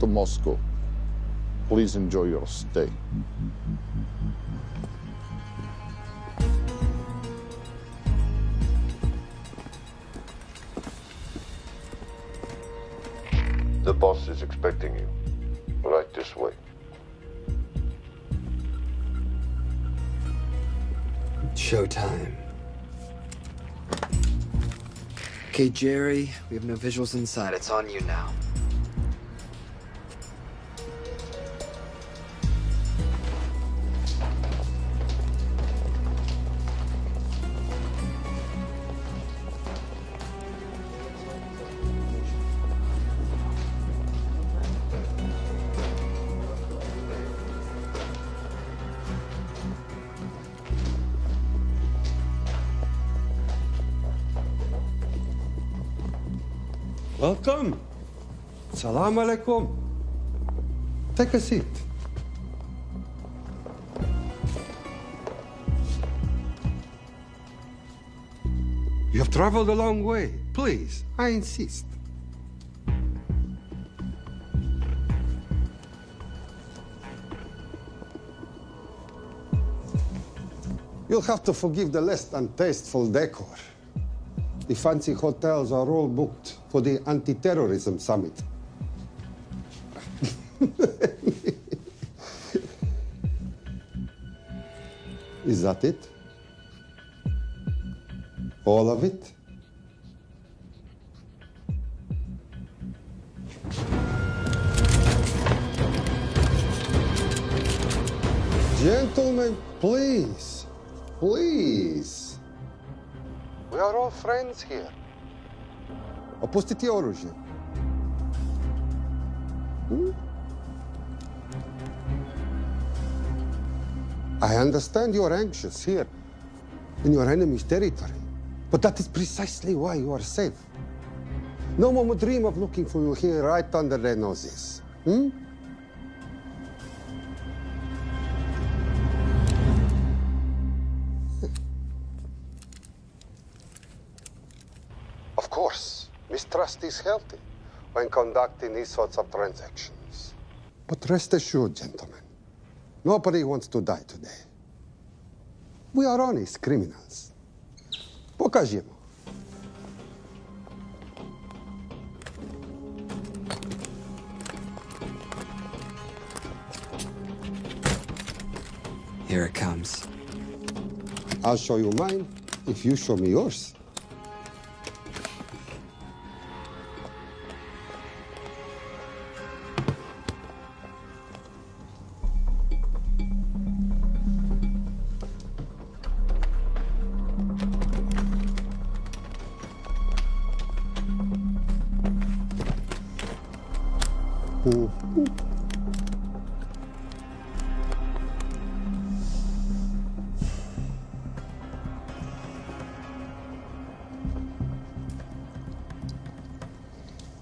to Moscow. Please enjoy your stay. The boss is expecting you. Right this way. Showtime. Okay, Jerry, we have no visuals inside. It's on you now. Welcome. Salam alaikum. Take a seat. You have traveled a long way. Please, I insist. You'll have to forgive the less than tasteful decor. The fancy hotels are all booked for the anti-terrorism summit. Is that it? All of it? Gentlemen, please, please. We are all friends here. Opustite oružje. I understand you are anxious here in your enemy's territory, but that is precisely why you are safe. No one would dream of looking for you here right under their noses. Of course, mistrust is healthy when conducting these sorts of transactions. But rest assured, gentlemen, nobody wants to die today. We are honest criminals. Pokażemy. Here it comes. I'll show you mine if you show me yours.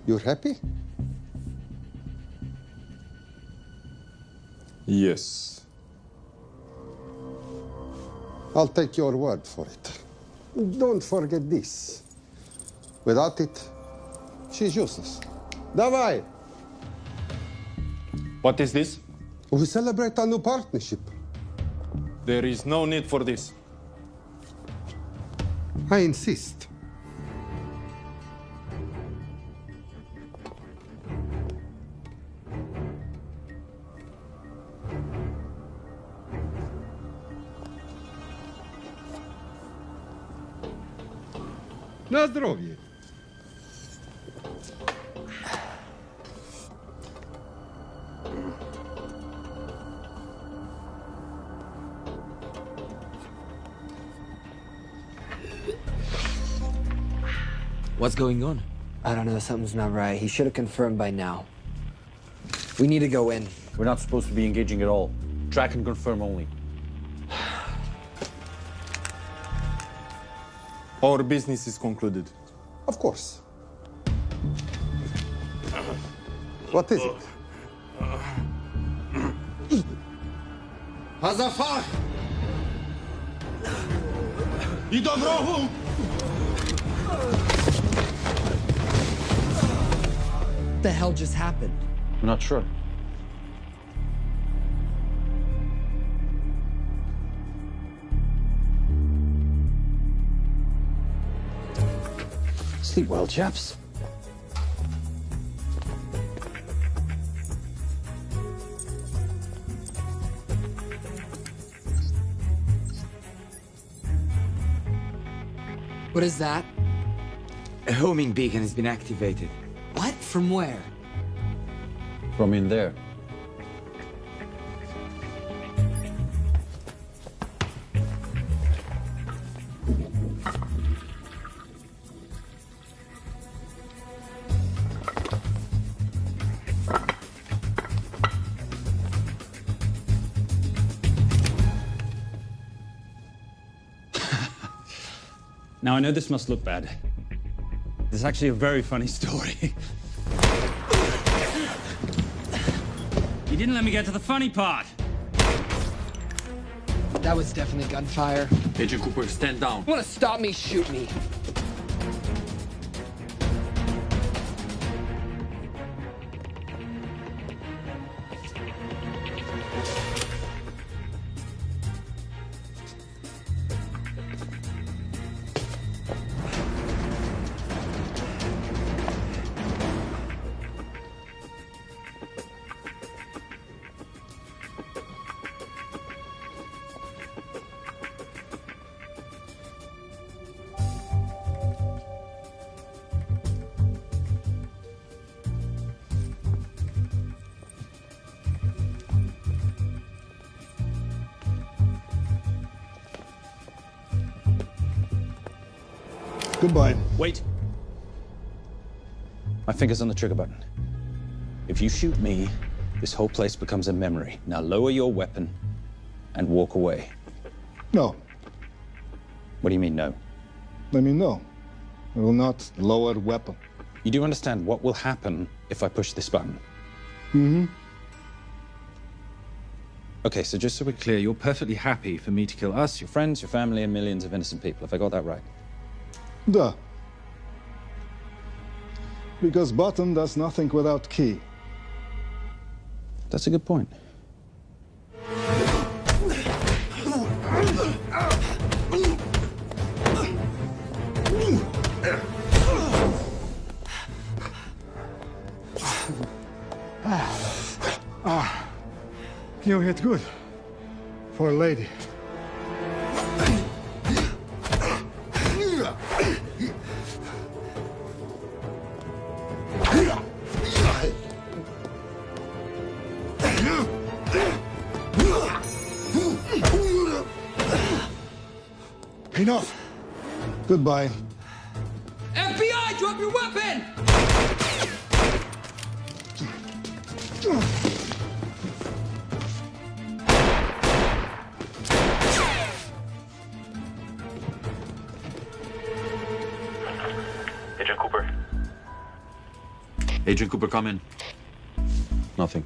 You're happy? Yes. I'll take your word for it. Don't forget this. Without it, she's useless. Давай! What is this? We celebrate a new partnership. There is no need for this. I insist. Na zdrowie. What's going on? I don't know. Something's not right. He should have confirmed by now. We need to go in. We're not supposed to be engaging at all. Track and confirm only. Our business is concluded. Of course. What is it? Hazafar! I dorogu! What the hell just happened? I'm not sure. Sleep well, chaps. What is that? A homing beacon has been activated. What? From where? From in there. Now, I know this must look bad. This is actually a very funny story. You didn't let me get to the funny part. That was definitely gunfire. Agent Cooper, stand down. Want to stop me, shoot me. Goodbye. Wait. My finger's on the trigger button. If you shoot me, this whole place becomes a memory. Now lower your weapon and walk away. No. What do you mean, no? Let me know. I will not lower weapon. You do understand what will happen if I push this button? Mm-hmm. Okay, so just so we're clear, you're perfectly happy for me to kill us, your friends, your family, and millions of innocent people. Have I got that right? Duh. Because button does nothing without key. That's a good point. You hit good. For a lady. Enough. Goodbye. FBI, drop your weapon! Agent Cooper. Agent Cooper, come in. Nothing.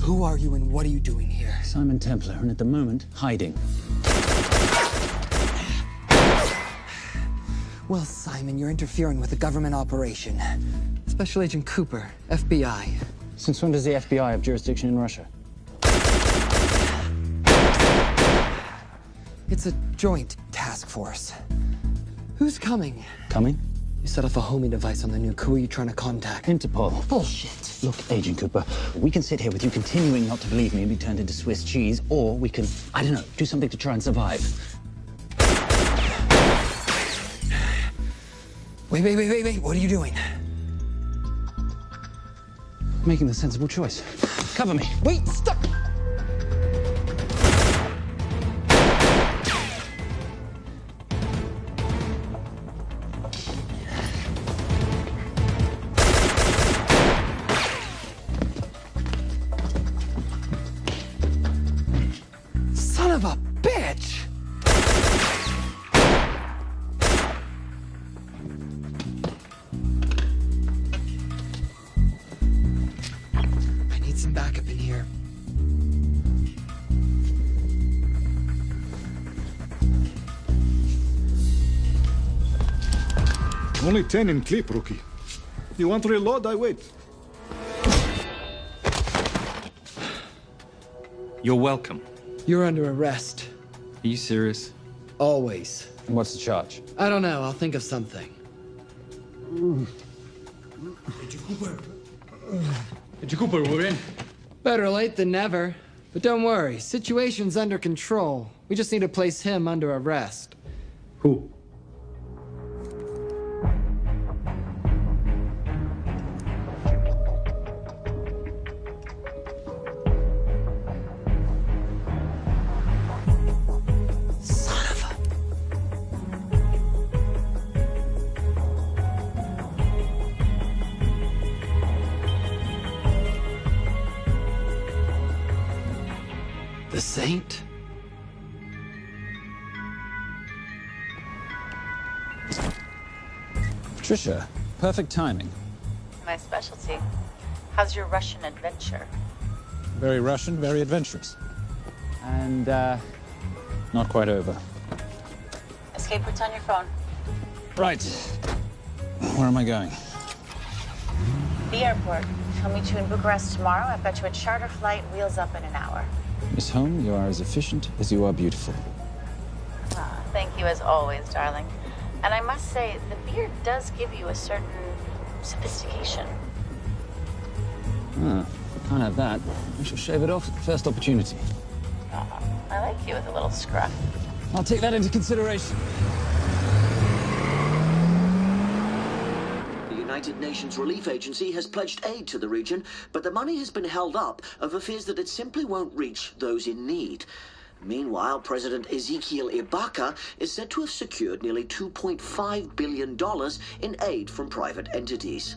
Who are you and what are you doing here? Simon Templar, and at the moment, hiding. Well, Simon, you're interfering with a government operation. Special Agent Cooper, FBI. Since when does the FBI have jurisdiction in Russia? It's a joint task force. Who's coming? Coming? You set off a homing device on the nuke. Who are you trying to contact? Interpol. Bullshit. Look, Agent Cooper, we can sit here with you continuing not to believe me and be turned into Swiss cheese, or we can, I don't know, do something to try and survive. Wait. What are you doing? Making the sensible choice. Cover me. Wait, stop! Son of a bitch! I need some backup in here. Only 10 in clip, rookie. You want to reload? I wait. You're welcome. You're under arrest. Are you serious? Always. And what's the charge? I don't know. I'll think of something. Cooper, we're in. Better late than never. But don't worry. Situation's under control. We just need to place him under arrest. Who? The Saint? Patricia, perfect timing. My specialty. How's your Russian adventure? Very Russian, very adventurous. And, not quite over. Escape routes on your phone. Right. Where am I going? The airport. I'll meet you in Bucharest tomorrow. I've got you a charter flight, wheels up in an hour. Miss Holm, you are as efficient as you are beautiful. Ah, thank you as always, darling. And I must say, the beard does give you a certain sophistication. Ah, can't have that. I shall shave it off at the first opportunity. I like you with a little scruff. I'll take that into consideration. The United Nations Relief Agency has pledged aid to the region, but the money has been held up over fears that it simply won't reach those in need. Meanwhile, President Ezekiel Ibaka is said to have secured nearly $2.5 billion in aid from private entities.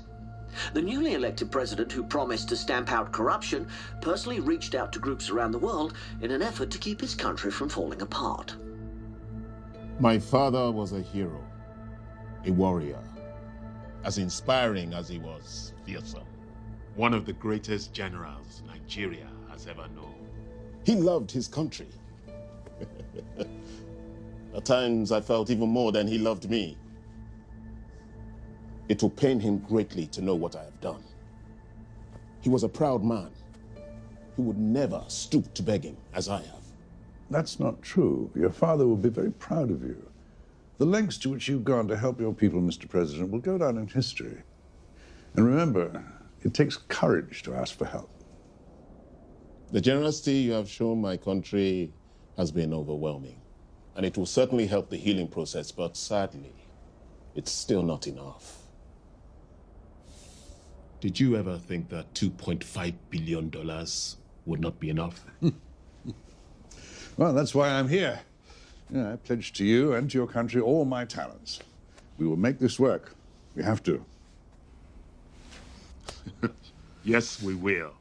The newly elected president, who promised to stamp out corruption, personally reached out to groups around the world in an effort to keep his country from falling apart. My father was a hero, a warrior, as inspiring as he was fearsome. One of the greatest generals Nigeria has ever known. He loved his country. At times I felt even more than he loved me. It will pain him greatly to know what I have done. He was a proud man. He would never stoop to begging as I have. That's not true. Your father will be very proud of you. The lengths to which you've gone to help your people, Mr. President, will go down in history. And remember, it takes courage to ask for help. The generosity you have shown my country has been overwhelming. And it will certainly help the healing process, but sadly, it's still not enough. Did you ever think that $2.5 billion would not be enough? Well, that's why I'm here. Yeah, I pledge to you and to your country all my talents. We will make this work. We have to. Yes, we will.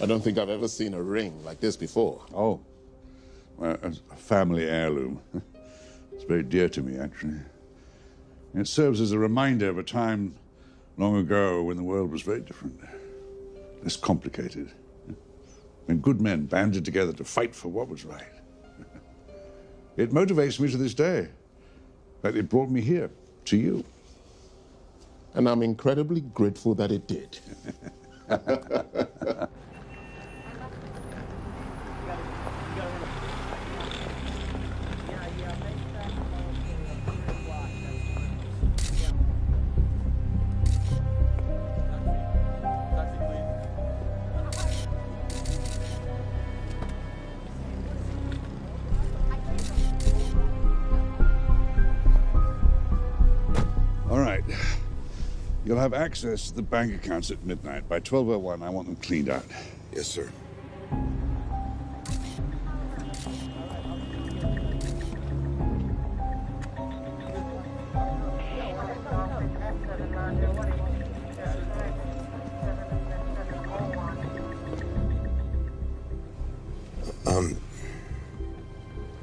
I don't think I've ever seen a ring like this before. Oh, well, a family heirloom. It's very dear to me, actually. It serves as a reminder of a time long ago when the world was very different, less complicated, when good men banded together to fight for what was right. It motivates me to this day. In fact, it brought me here, to you. And I'm incredibly grateful that it did. All right. You'll have access to the bank accounts at midnight. By 12:01, I want them cleaned out. Yes, sir.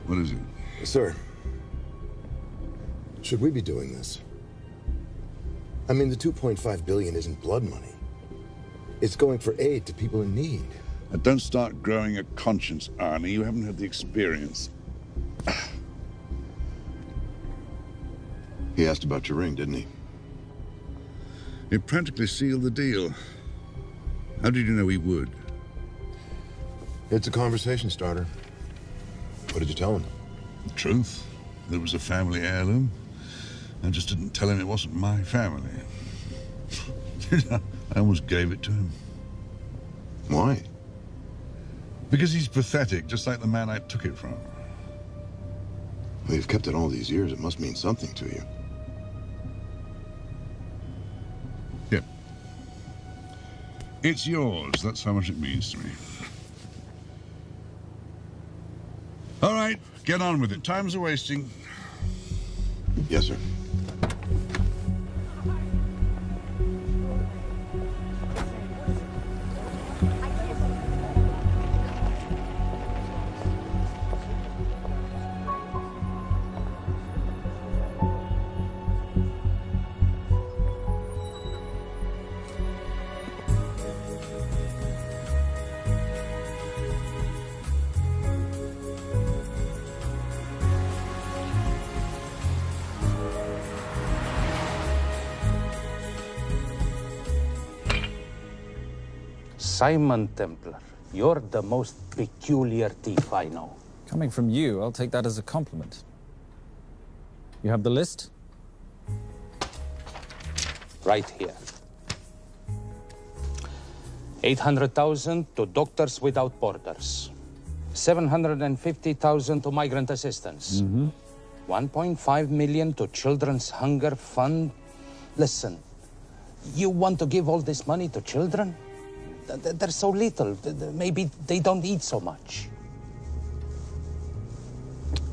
What is it? Sir, should we be doing this? I mean, the $2.5 billion isn't blood money. It's going for aid to people in need. Now, don't start growing a conscience, Arnie. You haven't had the experience. He asked about your ring, didn't he? It practically sealed the deal. How did you know he would? It's a conversation starter. What did you tell him? The truth. There was a family heirloom. I just didn't tell him it wasn't my family. I almost gave it to him. Why? Because he's pathetic, just like the man I took it from. Well, you've kept it all these years. It must mean something to you. Yep. It's yours. That's how much it means to me. All right, get on with it. Time's a-wasting. Yes, sir. Simon Templar, you're the most peculiar thief I know. Coming from you, I'll take that as a compliment. You have the list? Right here. 800,000 to Doctors Without Borders. 750,000 to migrant assistance. 1.5 million to Children's Hunger Fund. Listen, you want to give all this money to children? They're so little. Maybe they don't eat so much.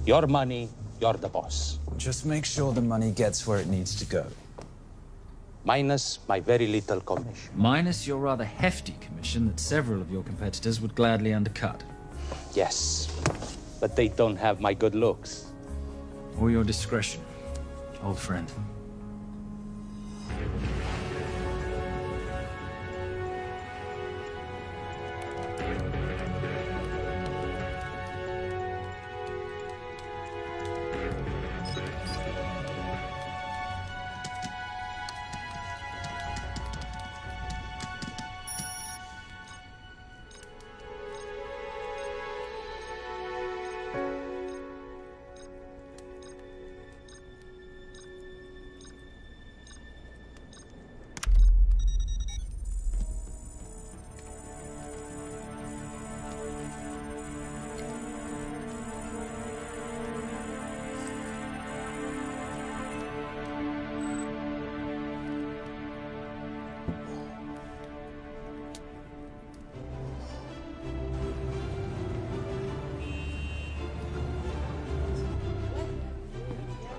Your money, you're the boss. Just make sure the money gets where it needs to go. Minus my very little commission. Minus your rather hefty commission that several of your competitors would gladly undercut. Yes, but they don't have my good looks. Or your discretion, old friend.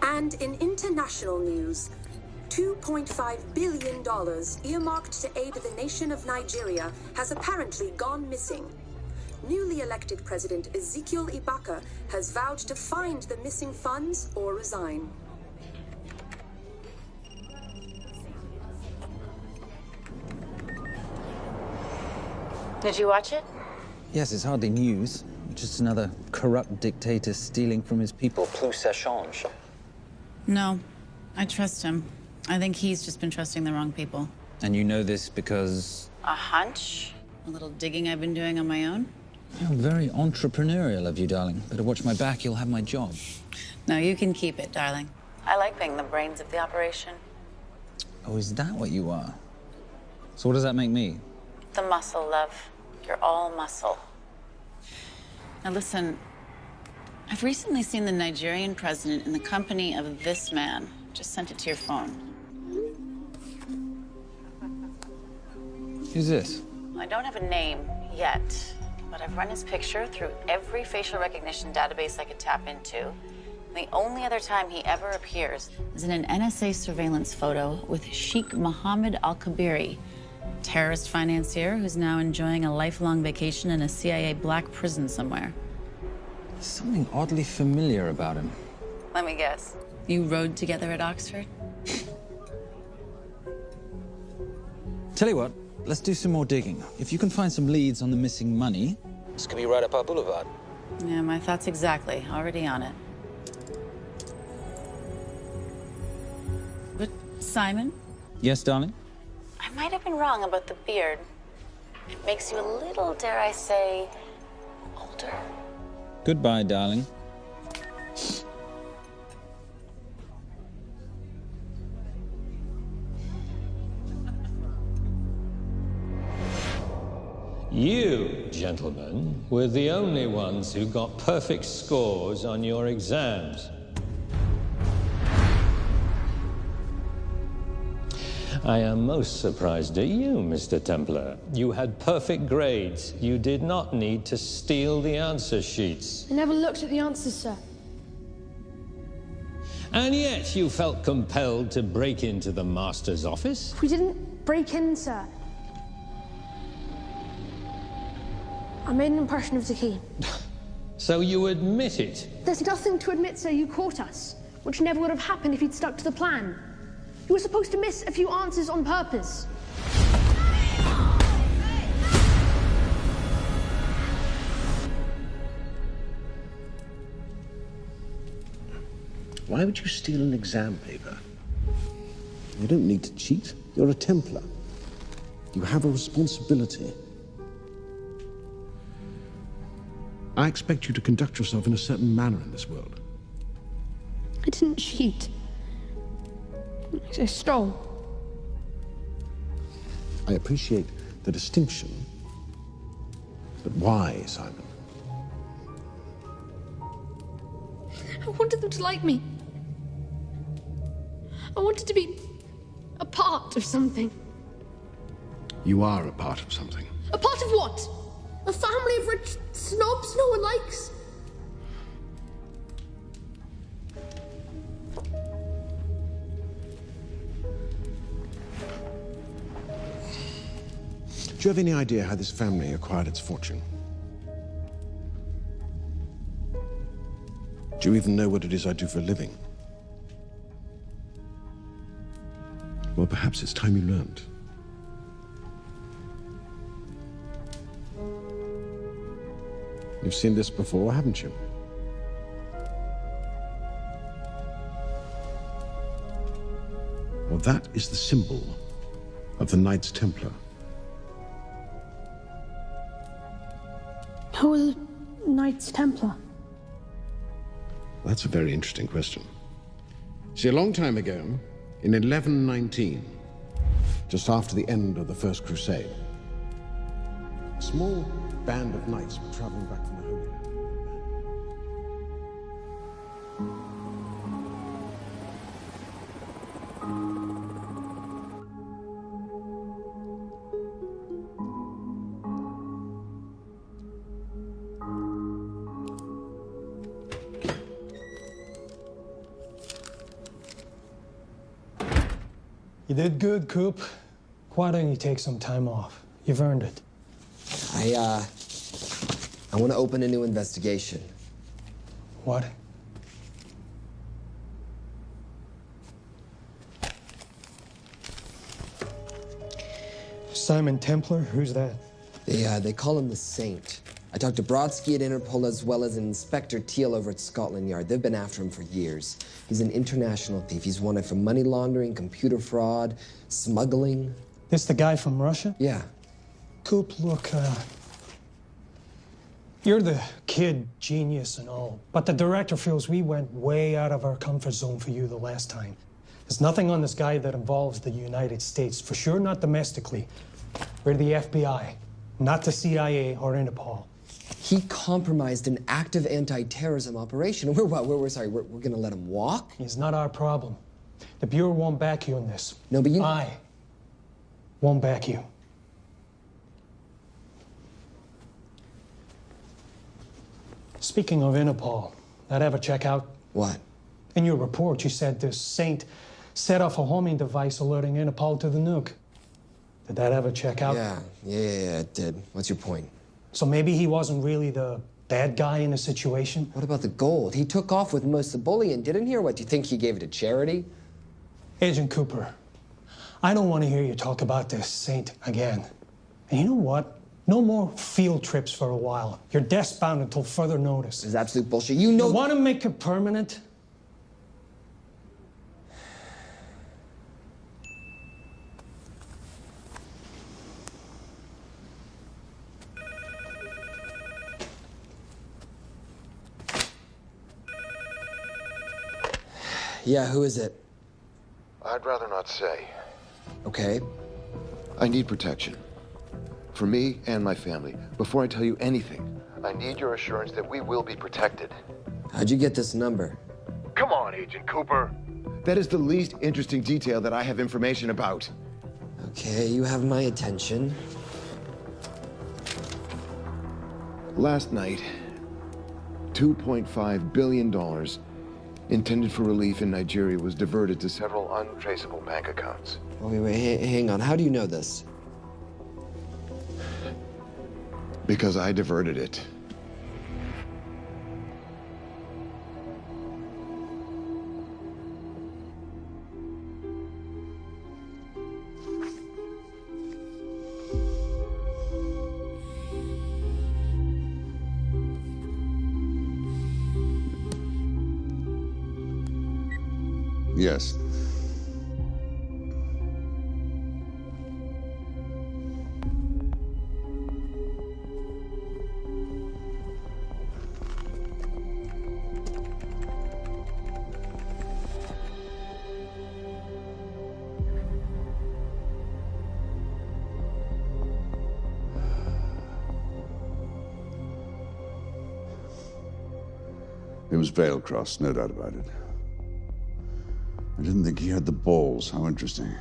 And in international news, $2.5 billion earmarked to aid the nation of Nigeria has apparently gone missing. Newly elected President Ezekiel Ibaka has vowed to find the missing funds or resign. Did you watch it? Yes, it's hardly news. Just another corrupt dictator stealing from his people. Plus ça change. No, I trust him. I think he's just been trusting the wrong people. And you know this because... A hunch? A little digging I've been doing on my own? You're very entrepreneurial of you, darling. Better watch my back, you'll have my job. No, you can keep it, darling. I like being the brains of the operation. Oh, is that what you are? So what does that make me? The muscle, love. You're all muscle. Now listen, I've recently seen the Nigerian president in the company of this man. Just sent it to your phone. Who's this? I don't have a name yet, but I've run his picture through every facial recognition database I could tap into. And the only other time he ever appears is in an NSA surveillance photo with Sheikh Mohammed Al-Kabiri, terrorist financier who's now enjoying a lifelong vacation in a CIA black prison somewhere. There's something oddly familiar about him. Let me guess. You rode together at Oxford? Tell you what, let's do some more digging. If you can find some leads on the missing money, this could be right up our boulevard. Yeah, my thoughts exactly. Already on it. Simon? Yes, darling? I might have been wrong about the beard. It makes you a little, dare I say, older. Goodbye, darling. You, gentlemen, were the only ones who got perfect scores on your exams. I am most surprised at you, Mr. Templar. You had perfect grades. You did not need to steal the answer sheets. I never looked at the answers, sir. And yet you felt compelled to break into the master's office? We didn't break in, sir. I made an impression of the key. So you admit it? There's nothing to admit, sir. You caught us, which never would have happened if you'd stuck to the plan. You were supposed to miss a few answers on purpose. Why would you steal an exam paper? You don't need to cheat. You're a Templar. You have a responsibility. I expect you to conduct yourself in a certain manner in this world. I didn't cheat. I stole. I appreciate the distinction, but why, Simon? I wanted them to like me. I wanted to be a part of something. You are a part of something. A part of what? A family of rich snobs no one likes? Do you have any idea how this family acquired its fortune? Do you even know what it is I do for a living? Well, perhaps it's time you learned. You've seen this before, haven't you? Well, that is the symbol of the Knights Templar. Who are the Knights Templar? That's a very interesting question. See, a long time ago, in 1119, just after the end of the First Crusade, a small band of knights were traveling back from the Holy Land. You did good, Coop. Why don't you take some time off? You've earned it. I want to open a new investigation. What? Simon Templar? Who's that? They call him the Saint. I talked to Brodsky at Interpol as well as Inspector Teal over at Scotland Yard. They've been after him for years. He's an international thief. He's wanted for money laundering, computer fraud, smuggling. This the guy from Russia? Yeah. Coop, look, you're the kid genius and all, but the director feels we went way out of our comfort zone for you the last time. There's nothing on this guy that involves the United States, for sure not domestically. We're the FBI, not the CIA or Interpol. He compromised an active anti-terrorism operation. We're gonna let him walk? It's not our problem. The Bureau won't back you in this. No, but you... I won't back you. Speaking of Interpol, that ever check out? What? In your report, you said this Saint set off a homing device alerting Interpol to the nuke. Did that ever check out? Yeah, it did. What's your point? So maybe he wasn't really the bad guy in the situation? What about the gold? He took off with most of the bullion, didn't he? Or what, do you think he gave it to charity? Agent Cooper, I don't want to hear you talk about this Saint again. And you know what? No more field trips for a while. You're desk-bound until further notice. It's absolute bullshit. You know... You want to make it permanent? Yeah, who is it? I'd rather not say. Okay. I need protection. For me and my family. Before I tell you anything, I need your assurance that we will be protected. How'd you get this number? Come on, Agent Cooper. That is the least interesting detail that I have information about. Okay, you have my attention. Last night, $2.5 billion intended for relief in Nigeria was diverted to several untraceable bank accounts. Wait, hang on. How do you know this? Because I diverted it. Yes. It was veil crossed, no doubt about it. I didn't think he had the balls. How interesting.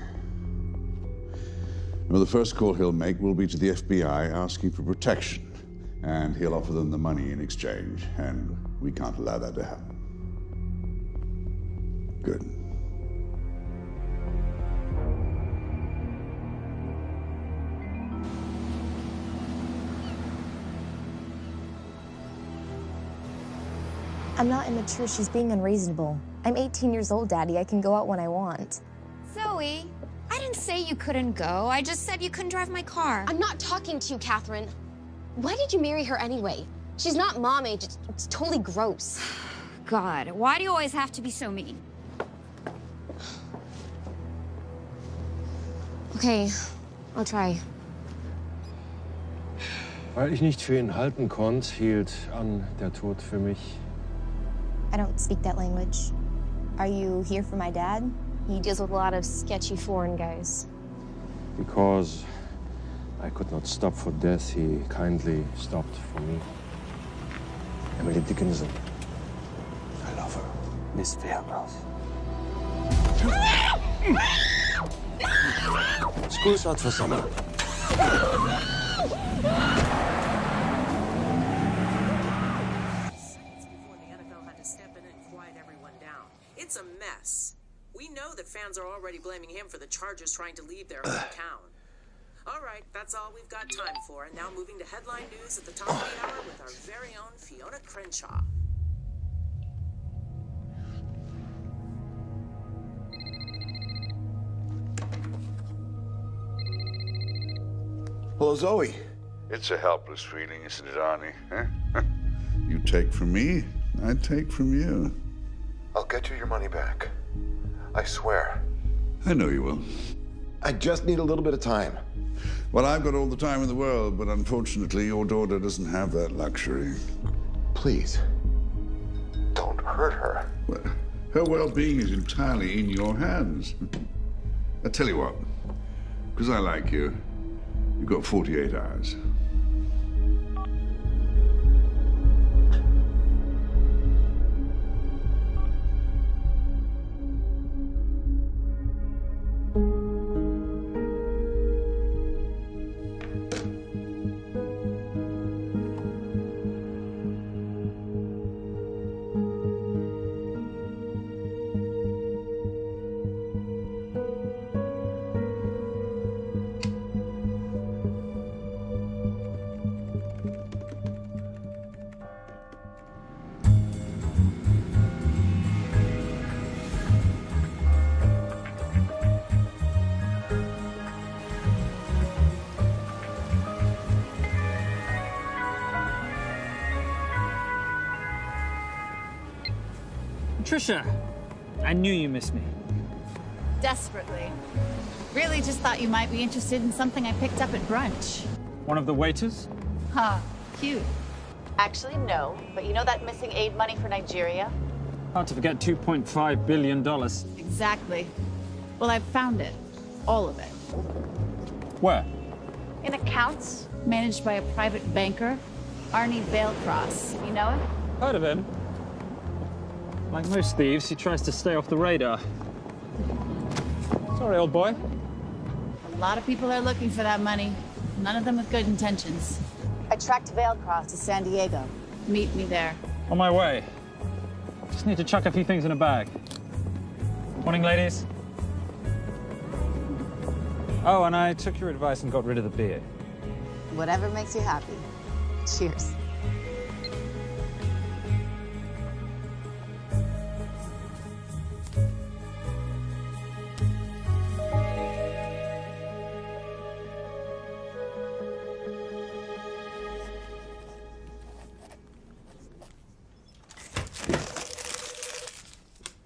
Well, the first call he'll make will be to the FBI asking for protection, and he'll offer them the money in exchange, and we can't allow that to happen. Good. I'm not immature. She's being unreasonable. I'm 18 years old, Daddy. I can go out when I want. Zoe, I didn't say you couldn't go. I just said you couldn't drive my car. I'm not talking to you, Catherine. Why did you marry her anyway? She's not mom age. It's totally gross. God, why do you always have to be so mean? Okay, I'll try. Weil ich nicht für ihn halten konnte, hielt an der Tod für mich. I don't speak that language. Are you here for my dad? He deals with a lot of sketchy foreign guys. Because I could not stop for death, he kindly stopped for me. Emily Dickinson. I love her. Miss Fairmouth. School's out for summer. It's a mess. We know that fans are already blaming him for the Chargers trying to leave their hometown. All right, that's all we've got time for. And now moving to headline news at the top of the hour with our very own Fiona Crenshaw. Hello, Zoe. It's a helpless feeling, isn't it, Arnie? Huh? You take from me, I take from you. I'll get you your money back. I swear. I know you will. I just need a little bit of time. Well, I've got all the time in the world, but unfortunately, your daughter doesn't have that luxury. Please, don't hurt her. Well, her well-being is entirely in your hands. I tell you what, because I like you, you've got 48 hours. Trisha, I knew you missed me. Desperately. Really just thought you might be interested in something I picked up at brunch. One of the waiters? Huh, cute. Actually, no. But you know that missing aid money for Nigeria? Hard to forget $2.5 billion. Exactly. Well, I've found it. All of it. Where? In accounts managed by a private banker, Arnie Vailcross. You know him? Heard of him. Like most thieves, he tries to stay off the radar. Sorry, old boy. A lot of people are looking for that money. None of them with good intentions. I tracked Vailcross to San Diego. Meet me there. On my way. Just need to chuck a few things in a bag. Morning, ladies. Oh, and I took your advice and got rid of the beer. Whatever makes you happy. Cheers.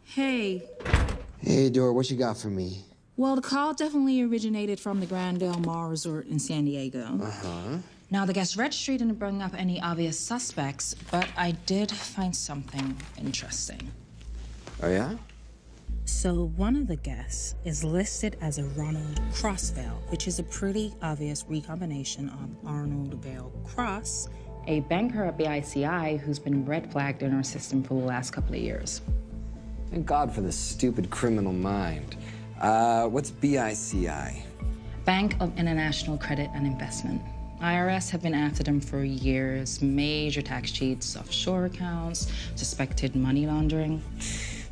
Hey. Hey, Dora, what you got for me? Well, the call definitely originated from the Grand Del Mar Resort in San Diego. Uh-huh. Now, the guest registry didn't bring up any obvious suspects, but I did find something interesting. Oh, yeah? So one of the guests is listed as a Ronald Crossvale, which is a pretty obvious recombination of Arnold Vale Cross, a banker at BICI who's been red flagged in our system for the last couple of years. Thank God for this stupid criminal mind. What's BICI? Bank of International Credit and Investment. IRS have been after them for years. Major tax cheats, offshore accounts, suspected money laundering.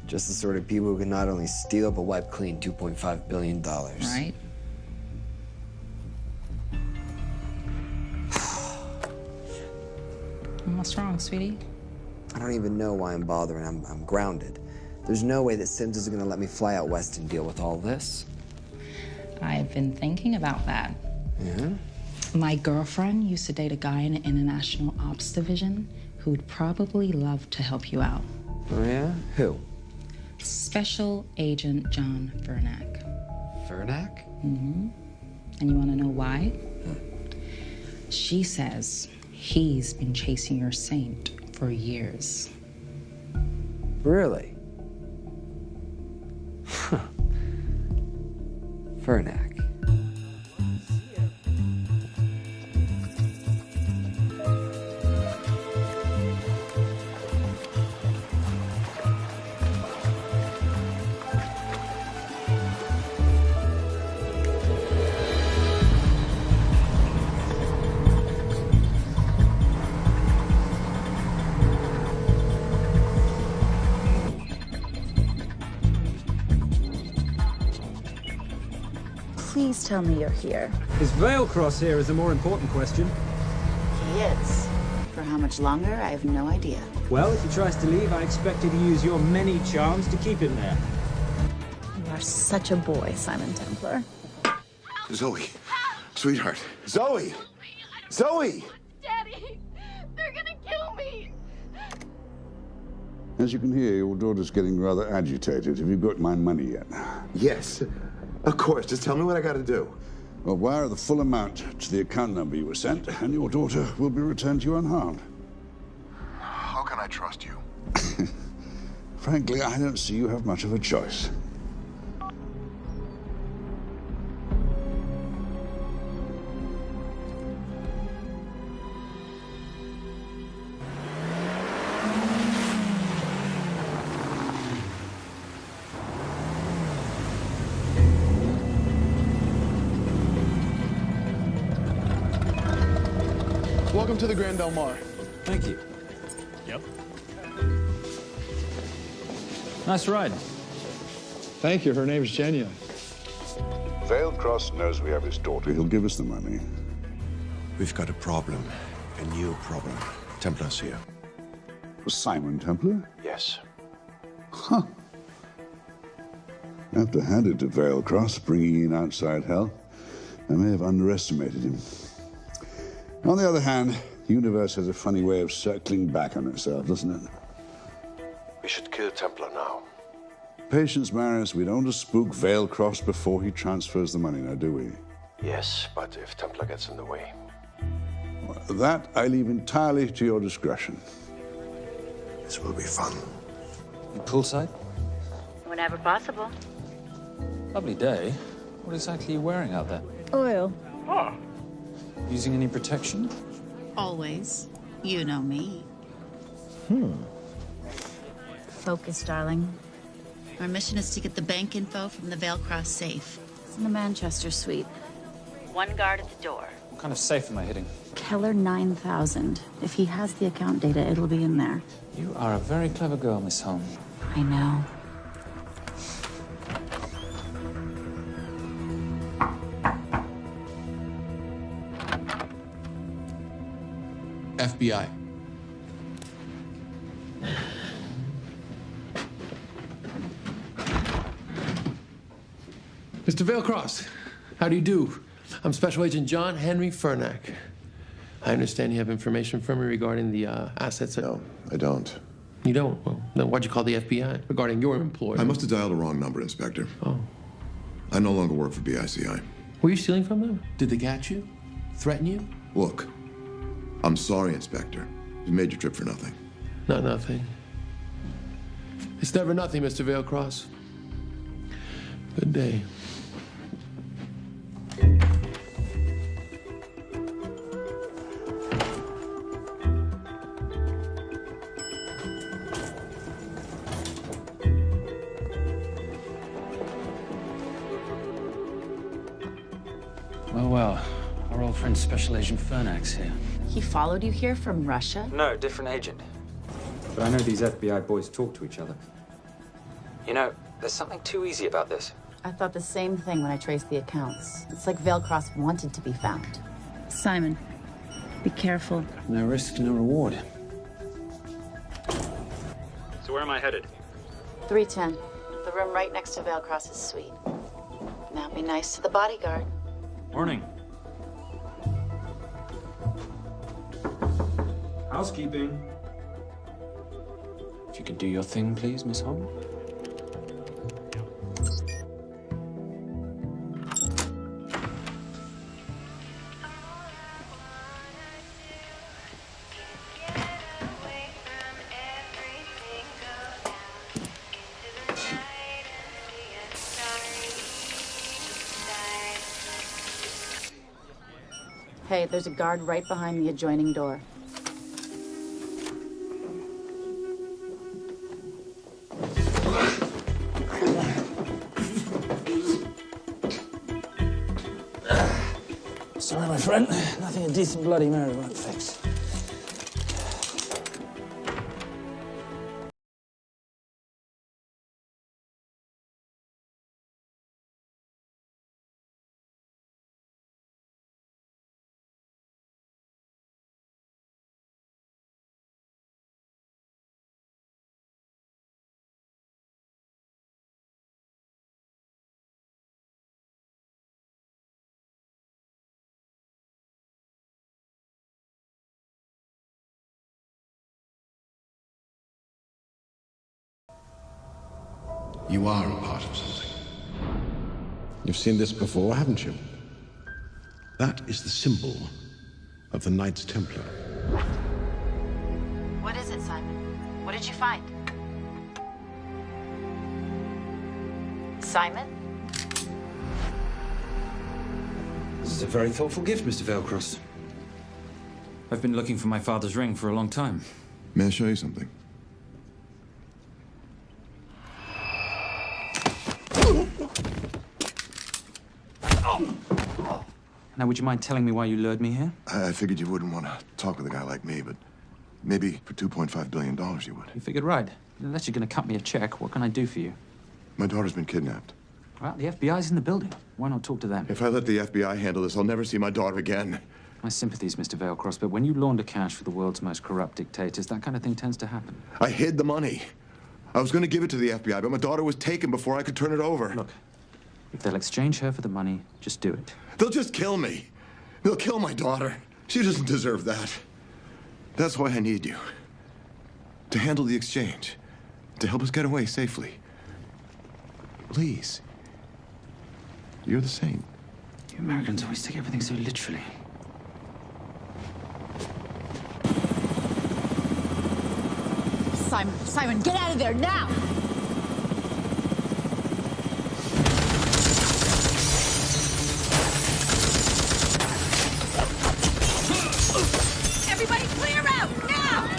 Just the sort of people who can not only steal but wipe clean $2.5 billion. Right? What's wrong, sweetie? I don't even know why I'm bothering. I'm grounded. There's no way that Sims is gonna let me fly out west and deal with all this. I've been thinking about that. Yeah? My girlfriend used to date a guy in the International Ops Division who'd probably love to help you out. Oh, yeah? Who? Special Agent John Vernack. Vernack? Mm-hmm. And you want to know why? She says he's been chasing your saint for years. Really? Vernack. Please tell me you're here. Is Vailcross here is a more important question. He is. For how much longer, I have no idea. Well, if he tries to leave, I expect you to use your many charms to keep him there. You are such a boy, Simon Templar. Zoe, sweetheart. Zoe! Zoe! Daddy, they're gonna kill me. As you can hear, your daughter's getting rather agitated. Have you got my money yet? Yes, of course. Just tell me what I gotta do. Well, wire the full amount to the account number you were sent, and your daughter will be returned to you unharmed. How can I trust you? Frankly, I don't see you have much of a choice. Welcome to the Grand Del Mar. Thank you. Yep. Nice ride. Thank you. Her name's Genya. Vailcross knows we have his daughter. He'll give us the money. We've got a problem. A new problem. Templar's here. Simon Templar? Yes. Huh. I have to hand it to Vailcross, bringing in outside help. I may have underestimated him. On the other hand, the universe has a funny way of circling back on itself, doesn't it? We should kill Templar now. Patience, Maris. We don't want to spook Vailcross before he transfers the money, now, do we? Yes, but if Templar gets in the way. That I leave entirely to your discretion. This will be fun. Poolside? Whenever possible. Lovely day. What exactly are you wearing out there? Oil. Using any protection? Always. You know me. Focus, darling. Our mission is to get the bank info from the Vale Cross safe. It's in the Manchester suite. One guard at the door. What kind of safe am I hitting? Keller 9000. If he has the account data, it'll be in there. You are a very clever girl, Miss Holm. I know. FBI. Mr. Vailcross, how do you do? I'm Special Agent John Henry Fernack. I understand you have information from me regarding the assets. No, I don't. You don't? Well, then why'd you call the FBI regarding your employer? I must have dialed the wrong number, Inspector. Oh. I no longer work for BICI. Were you stealing from them? Did they catch you? Threaten you? Look, I'm sorry, Inspector. You made your trip for nothing. Not nothing. It's never nothing, Mr. Vailcross. Good day. Well, our old friend Special Agent Fernack's here. He followed you here from Russia? No, different agent. But I know these FBI boys talk to each other. You know, there's something too easy about this. I thought the same thing when I traced the accounts. It's like Vailcross wanted to be found. Simon, be careful. No risk, no reward. So where am I headed? 310. The room right next to Vailcross's suite. Now be nice to the bodyguard. Morning. Housekeeping. If you could do your thing, please, Miss Holm. Hey, there's a guard right behind the adjoining door. Sorry, my friend. Nothing a decent Bloody Mary won't fix. You are a part of something. You've seen this before, haven't you? That is the symbol of the Knights Templar. What is it, Simon? What did you find? Simon? This is a very thoughtful gift, Mr. Vailcross. I've been looking for my father's ring for a long time. May I show you something? Now, would you mind telling me why you lured me here? I figured you wouldn't want to talk with a guy like me, but maybe for $2.5 billion you would. You figured right. Unless you're going to cut me a check, what can I do for you? My daughter's been kidnapped. Well, the FBI's in the building. Why not talk to them? If I let the FBI handle this, I'll never see my daughter again. My sympathies, Mr. Vailcross, but when you launder cash for the world's most corrupt dictators, that kind of thing tends to happen. I hid the money. I was going to give it to the FBI, but my daughter was taken before I could turn it over. Look, if they'll exchange her for the money, just do it. They'll just kill me. They'll kill my daughter. She doesn't deserve that. That's why I need you. To handle the exchange. To help us get away safely. Please. You're the saint. You Americans always take everything so literally. Simon. Simon, get out of there now! Everybody clear out, now!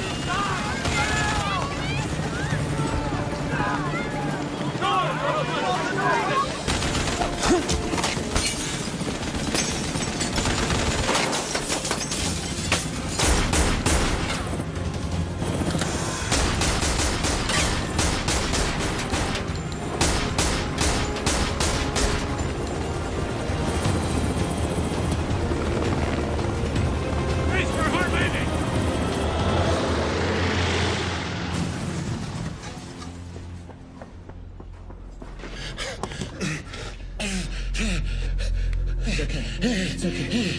It's okay.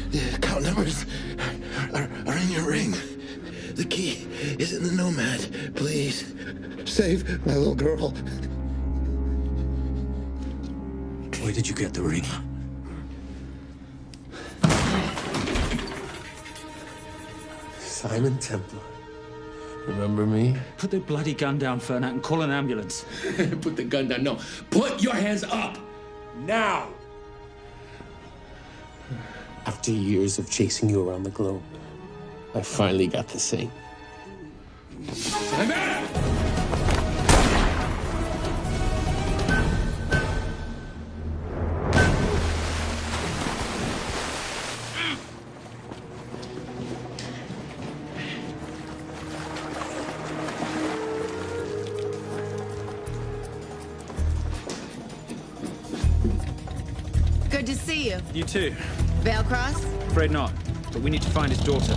The account numbers are in your ring. The key is in the Nomad. Please, save my little girl. Where did you get the ring? Simon Templar. Remember me? Put the bloody gun down, Fernak, and call an ambulance. Put the gun down. No. Put your hands up. Now. After years of chasing you around the globe, I finally got to say. Simon! Good to see you. You too. Veil Cross? Afraid not, but we need to find his daughter.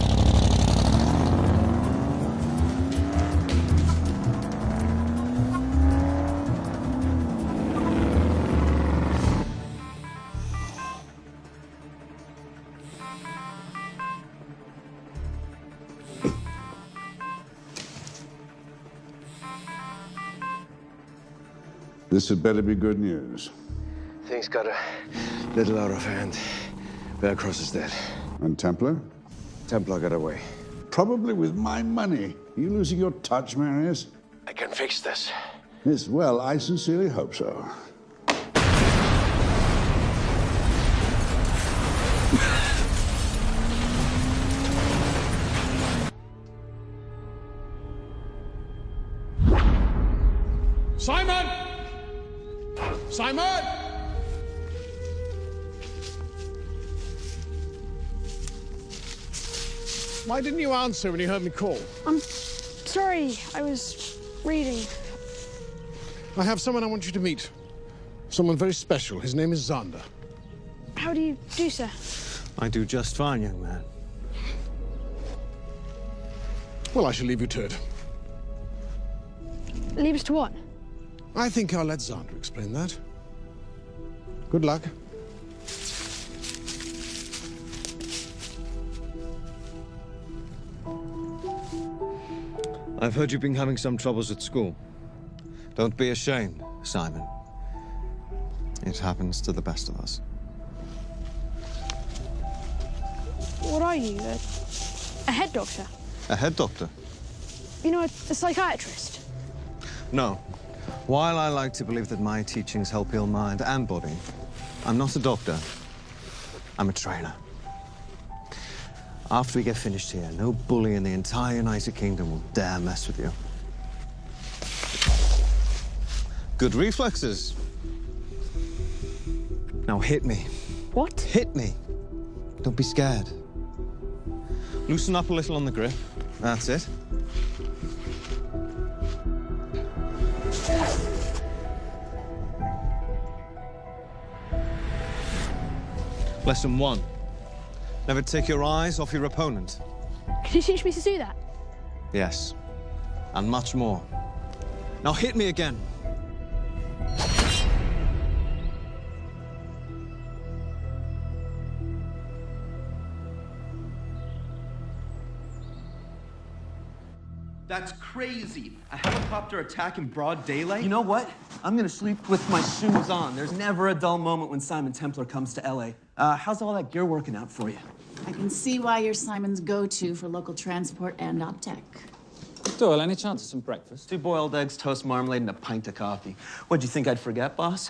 This had better be good news. Things got a little out of hand. Veil Cross is dead. And Templar? Templar got away. Probably with my money. Are you losing your touch, Marius? I can fix this. Yes, well, I sincerely hope so. Simon! Simon! Why didn't you answer when you heard me call? I'm sorry, I was reading. I have someone I want you to meet. Someone very special. His name is Xander. How do you do, sir? I do just fine, young man. Well, I shall leave you to it. Leave us to what? I think I'll let Xander explain that. Good luck. I've heard you've been having some troubles at school. Don't be ashamed, Simon. It happens to the best of us. What are you, a head doctor? A head doctor? You know, a psychiatrist? No. While I like to believe that my teachings help heal mind and body, I'm not a doctor. I'm a trainer. After we get finished here, no bully in the entire United Kingdom will dare mess with you. Good reflexes. Now hit me. What? Hit me. Don't be scared. Loosen up a little on the grip. That's it. Lesson 1. Never take your eyes off your opponent. Can you teach me to do that? Yes. And much more. Now hit me again. That's crazy. A helicopter attack in broad daylight? You know what? I'm gonna sleep with my shoes on. There's never a dull moment when Simon Templar comes to LA. How's all that gear working out for you? I can see why you're Simon's go-to for local transport and OpTech. Doyle, any chance of some breakfast? 2 boiled eggs, toast, marmalade, and a pint of coffee. What'd you think I'd forget, boss?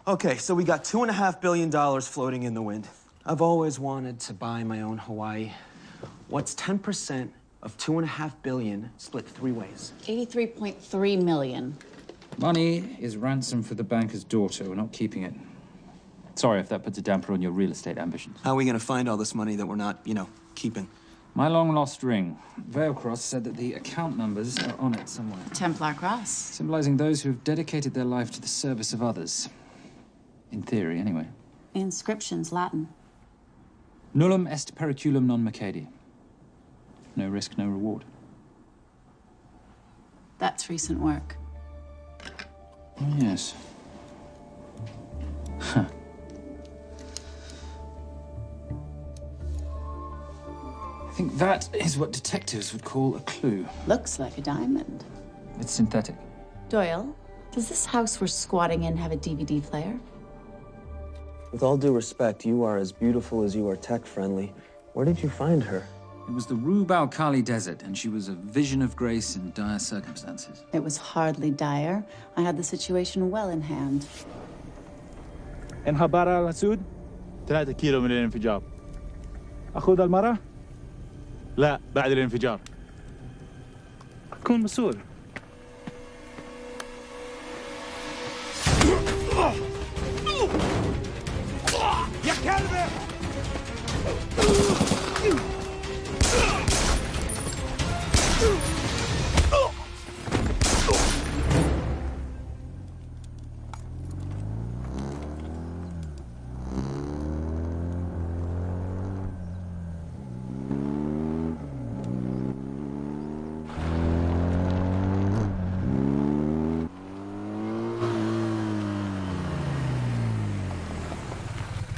Okay, so we got $2.5 billion floating in the wind. I've always wanted to buy my own Hawaii. What's 10% of $2.5 billion split 3 ways? 83.3 million. Money is ransom for the banker's daughter. We're not keeping it. Sorry if that puts a damper on your real estate ambitions. How are we gonna find all this money that we're not, keeping? My long-lost ring. Veilcross said that the account numbers are on it somewhere. Templar cross. Symbolizing those who have dedicated their life to the service of others. In theory, anyway. The inscription's Latin. Nullum est periculum non mercedi. No risk, no reward. That's recent work. Oh, yes. Huh. I think that is what detectives would call a clue. Looks like a diamond. It's synthetic. Doyle, does this house we're squatting in have a DVD player? With all due respect, you are as beautiful as you are tech-friendly. Where did you find her? It was the Rub al-Khali Desert, and she was a vision of grace in dire circumstances. It was hardly dire. I had the situation well in hand. انخبر على سود 3 كيلو من الانفجار. أخذ المرة؟ لا، بعد الانفجار. أكون مسؤول. يا كلبة!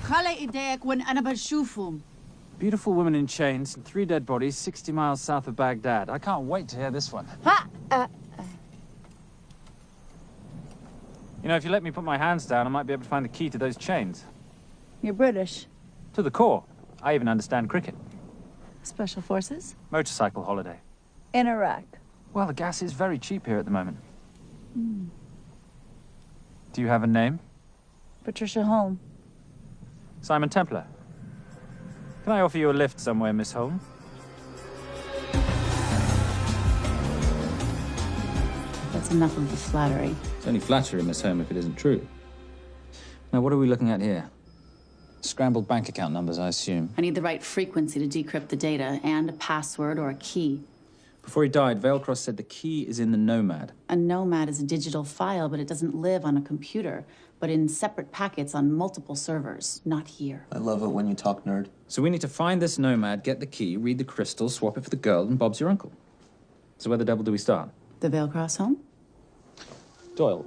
خلي ايديك وين أنا بشوفهم. Beautiful woman in chains and 3 dead bodies 60 miles south of Baghdad. I can't wait to hear this one. You know, if you let me put my hands down, I might be able to find the key to those chains. You're British. To the core. I even understand cricket. Special forces? Motorcycle holiday. In Iraq. Well, the gas is very cheap here at the moment. Do you have a name? Patricia Holm. Simon Templar. Can I offer you a lift somewhere, Miss Holm? That's enough of the flattery. It's only flattery, Miss Holm, if it isn't true. Now, what are we looking at here? Scrambled bank account numbers, I assume. I need the right frequency to decrypt the data and a password or a key. Before he died, Veilcross said the key is in the Nomad. A Nomad is a digital file, but it doesn't live on a computer, but in separate packets on multiple servers, not here. I love it when you talk nerd. So we need to find this Nomad, get the key, read the crystal, swap it for the girl, and Bob's your uncle. So where the devil do we start? The Veilcross home? Doyle,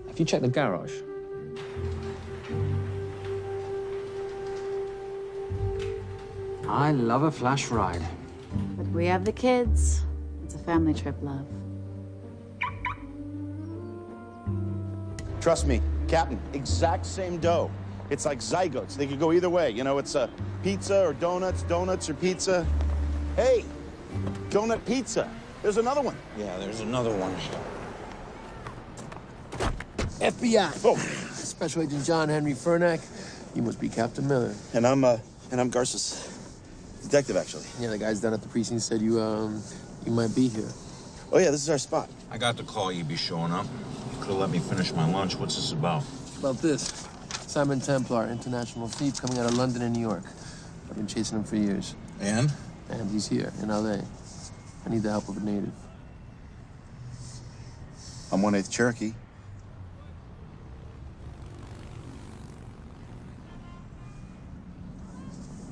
have you checked the garage? I love a flash ride. But we have the kids. It's a family trip, love. Trust me, Captain, exact same dough. It's like zygotes. They could go either way. You know, it's pizza or donuts, donuts or pizza. Hey, donut pizza. There's another one. Yeah, there's another one. FBI. Oh. Special Agent John Henry Furnack. You must be Captain Miller. And I'm Garces. Detective, actually. Yeah, the guys down at the precinct said you might be here. Oh, yeah, this is our spot. I got the call you'd be showing up. You could have let me finish my lunch. What's this about? About this. Simon Templar, international thief coming out of London and New York. I've been chasing him for years. And? And he's here, in L.A. I need the help of a native. I'm 1/8 Cherokee.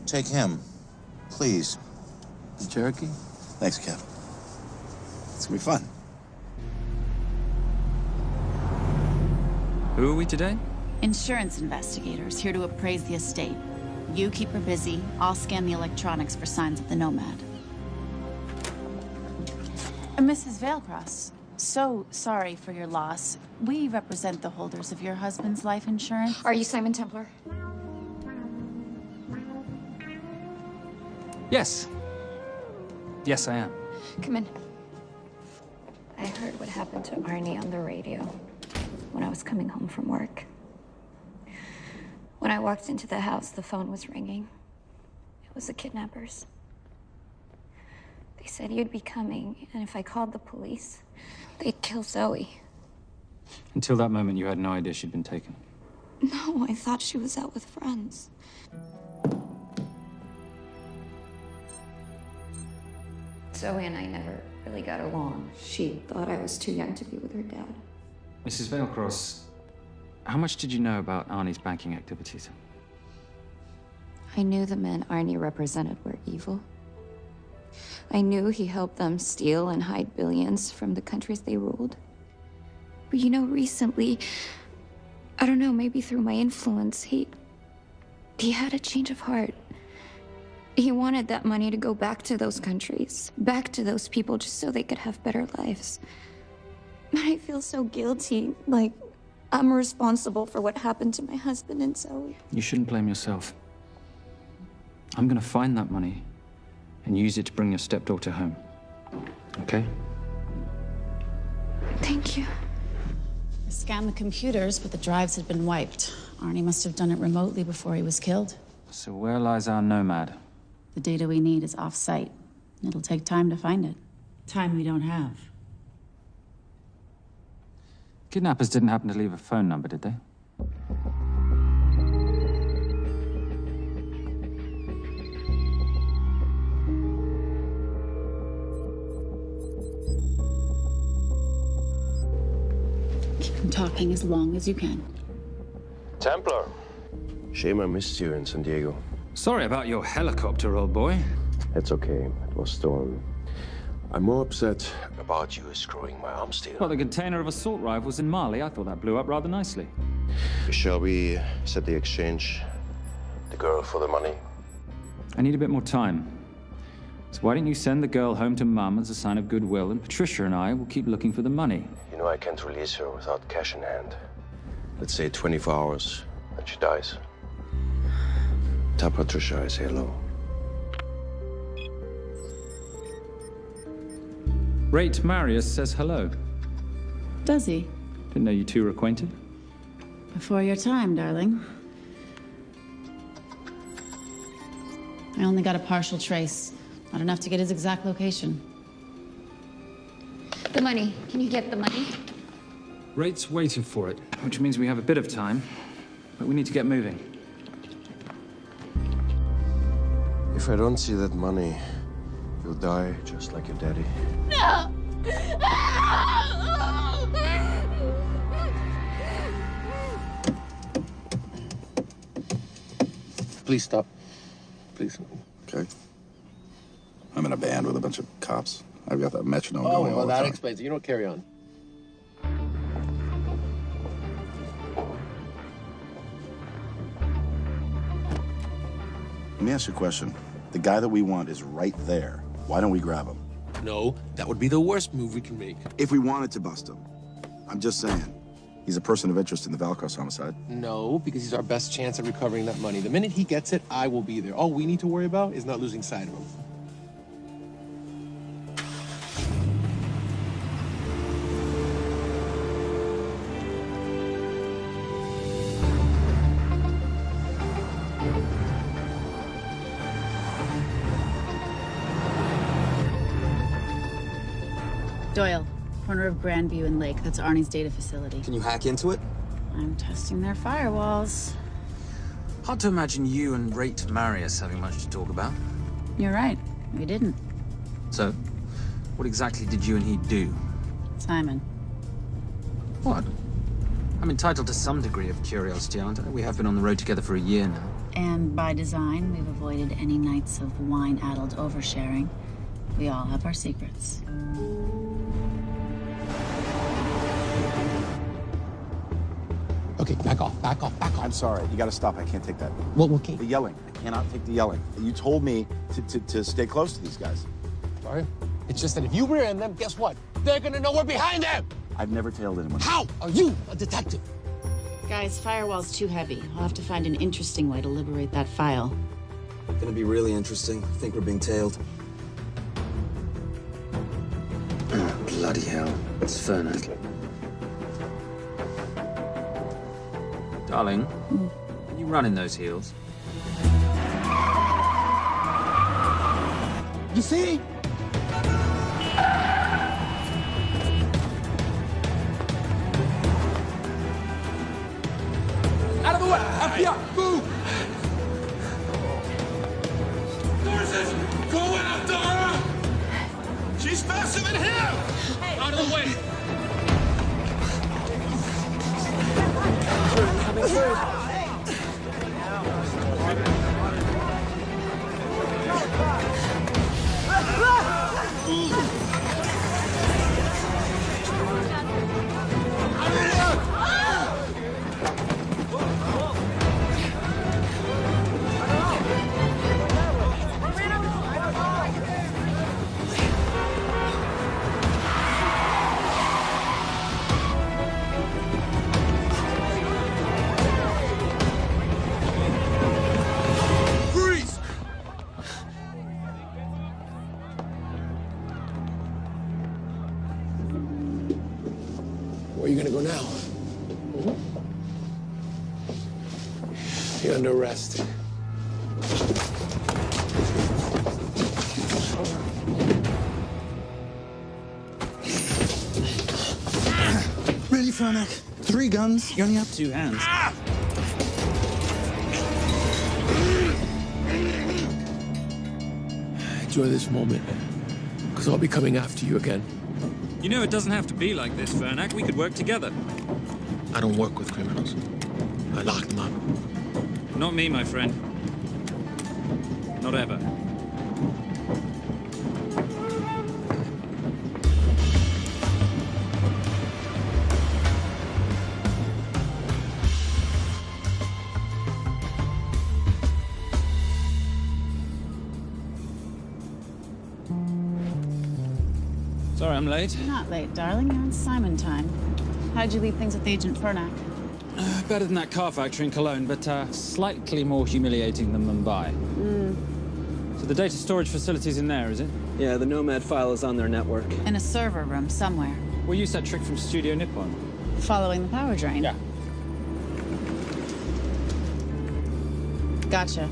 Take him, please. The Cherokee? Thanks, Cap. It's gonna be fun. Who are we today? Insurance investigators here to appraise the estate. You keep her busy. I'll scan the electronics for signs of the Nomad. Mrs. Veilcross, so sorry for your loss. We represent the holders of your husband's life insurance. Are you Simon Templar? Yes. Yes, I am. Come in. I heard what happened to Arnie on the radio when I was coming home from work. When I walked into the house, the phone was ringing. It was the kidnappers. They said you'd be coming, and if I called the police, they'd kill Zoe. Until that moment, you had no idea she'd been taken. No, I thought she was out with friends. Zoe and I never really got along. She thought I was too young to be with her dad. Mrs. Veilcross, how much did you know about Arnie's banking activities? I knew the men Arnie represented were evil. I knew he helped them steal and hide billions from the countries they ruled. But you know, recently, I don't know, maybe through my influence, he had a change of heart. He wanted that money to go back to those countries, back to those people, just so they could have better lives. But I feel so guilty, like I'm responsible for what happened to my husband and Zoe. You shouldn't blame yourself. I'm gonna find that money and use it to bring your stepdaughter home. Okay? Thank you. I scanned the computers, but the drives had been wiped. Arnie must have done it remotely before he was killed. So where lies our nomad? The data we need is off-site. It'll take time to find it. Time we don't have. Kidnappers didn't happen to leave a phone number, did they? Keep them talking as long as you can. Templar. Shame I missed you in San Diego. Sorry about your helicopter, old boy. It's okay. It was stolen. I'm more upset about you screwing my arms deal. Well, the container of assault rifles in Mali, I thought that blew up rather nicely. Shall we set the exchange? The girl for the money? I need a bit more time. So why don't you send the girl home to Mum as a sign of goodwill, and Patricia and I will keep looking for the money. You know I can't release her without cash in hand. Let's say 24 hours, and she dies. Tell Patricia I say hello. Rate Marius says hello. Does he? Didn't know you two were acquainted. Before your time, darling. I only got a partial trace. Not enough to get his exact location. The money. Can you get the money? Rate's waiting for it, which means we have a bit of time, but we need to get moving. If I don't see that money, you'll die just like your daddy. No! Please stop. Please. Okay. I'm in a band with a bunch of cops. I've got that metronome going all well, the that time. explains it. You don't carry on. Let me ask you a question. The guy that we want is right there. Why don't we grab him? No, that would be the worst move we can make. If we wanted to bust him. I'm just saying. He's a person of interest in the Veilcross homicide. No, because he's our best chance at recovering that money. The minute he gets it, I will be there. All we need to worry about is not losing sight of him. Doyle, corner of Grandview and Lake. That's Arnie's data facility. Can you hack into it? I'm testing their firewalls. Hard to imagine you and Rate Marius having much to talk about. You're right. We didn't. So, what exactly did you and he do? Simon. What? I'm entitled to some degree of curiosity, aren't I? We have been on the road together for a year now. And by design, we've avoided any nights of wine-addled oversharing. We all have our secrets. Okay, back off, back off, back off. I'm sorry. You gotta stop. I can't take that. Well, okay. The yelling. I cannot take the yelling. You told me to stay close to these guys. Sorry? It's just that if you rear end them, guess what? They're gonna know we're behind them! I've never tailed anyone. How are you a detective? Guys, firewall's too heavy. I'll have to find an interesting way to liberate that file. Gonna be really interesting. I think we're being tailed. Bloody hell. It's Fernac. Darling, can you run in those heels? You see? Out of the way! FBI! Move! Go after her! She's faster than him! Out of the way! Coming through. Where are you gonna go now? You're under arrest. Really, Fernac? 3 guns? You only have 2 hands. Enjoy this moment, because I'll be coming after you again. You know it doesn't have to be like this, Fernac. We could work together. I don't work with criminals. I lock them up. Not me, my friend. Not ever. Sorry I'm late. You're not late, darling. You're on Simon time. How'd you leave things with Agent Fernac? Better than that car factory in Cologne, but slightly more humiliating than Mumbai. So the data storage facility's in there, is it? Yeah, the Nomad file is on their network. In a server room somewhere. We'll use that trick from Studio Nippon. Following the power drain. Yeah. Gotcha.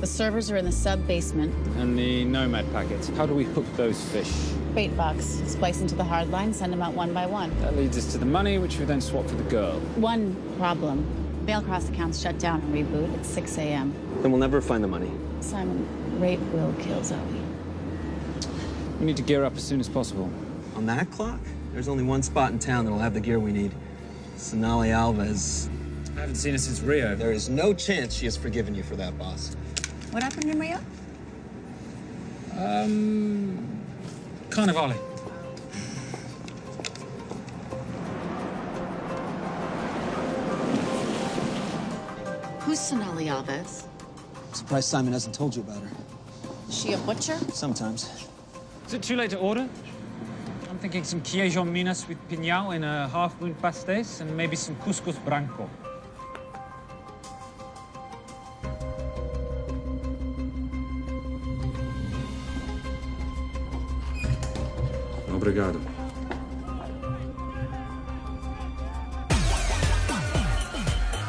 The servers are in the sub-basement. And the Nomad packets. How do we hook those fish? Bait box. Splice into the hard line, send them out one by one. That leads us to the money, which we then swap for the girl. One problem. Bailcross accounts shut down and reboot at 6 a.m. Then we'll never find the money. Simon, rape will kill Zoe. We need to gear up as soon as possible. On that clock, there's only one spot in town that'll have the gear we need. Sonali Alves. I haven't seen her since Rio. There is no chance she has forgiven you for that, boss. What happened in Rio? Carnivale. Who's Sonali Alves? Surprised Simon hasn't told you about her. Is she a butcher? Sometimes. Is it too late to order? I'm thinking some queijo minas with piñao in a half-moon pastéis and maybe some couscous branco. Obrigado.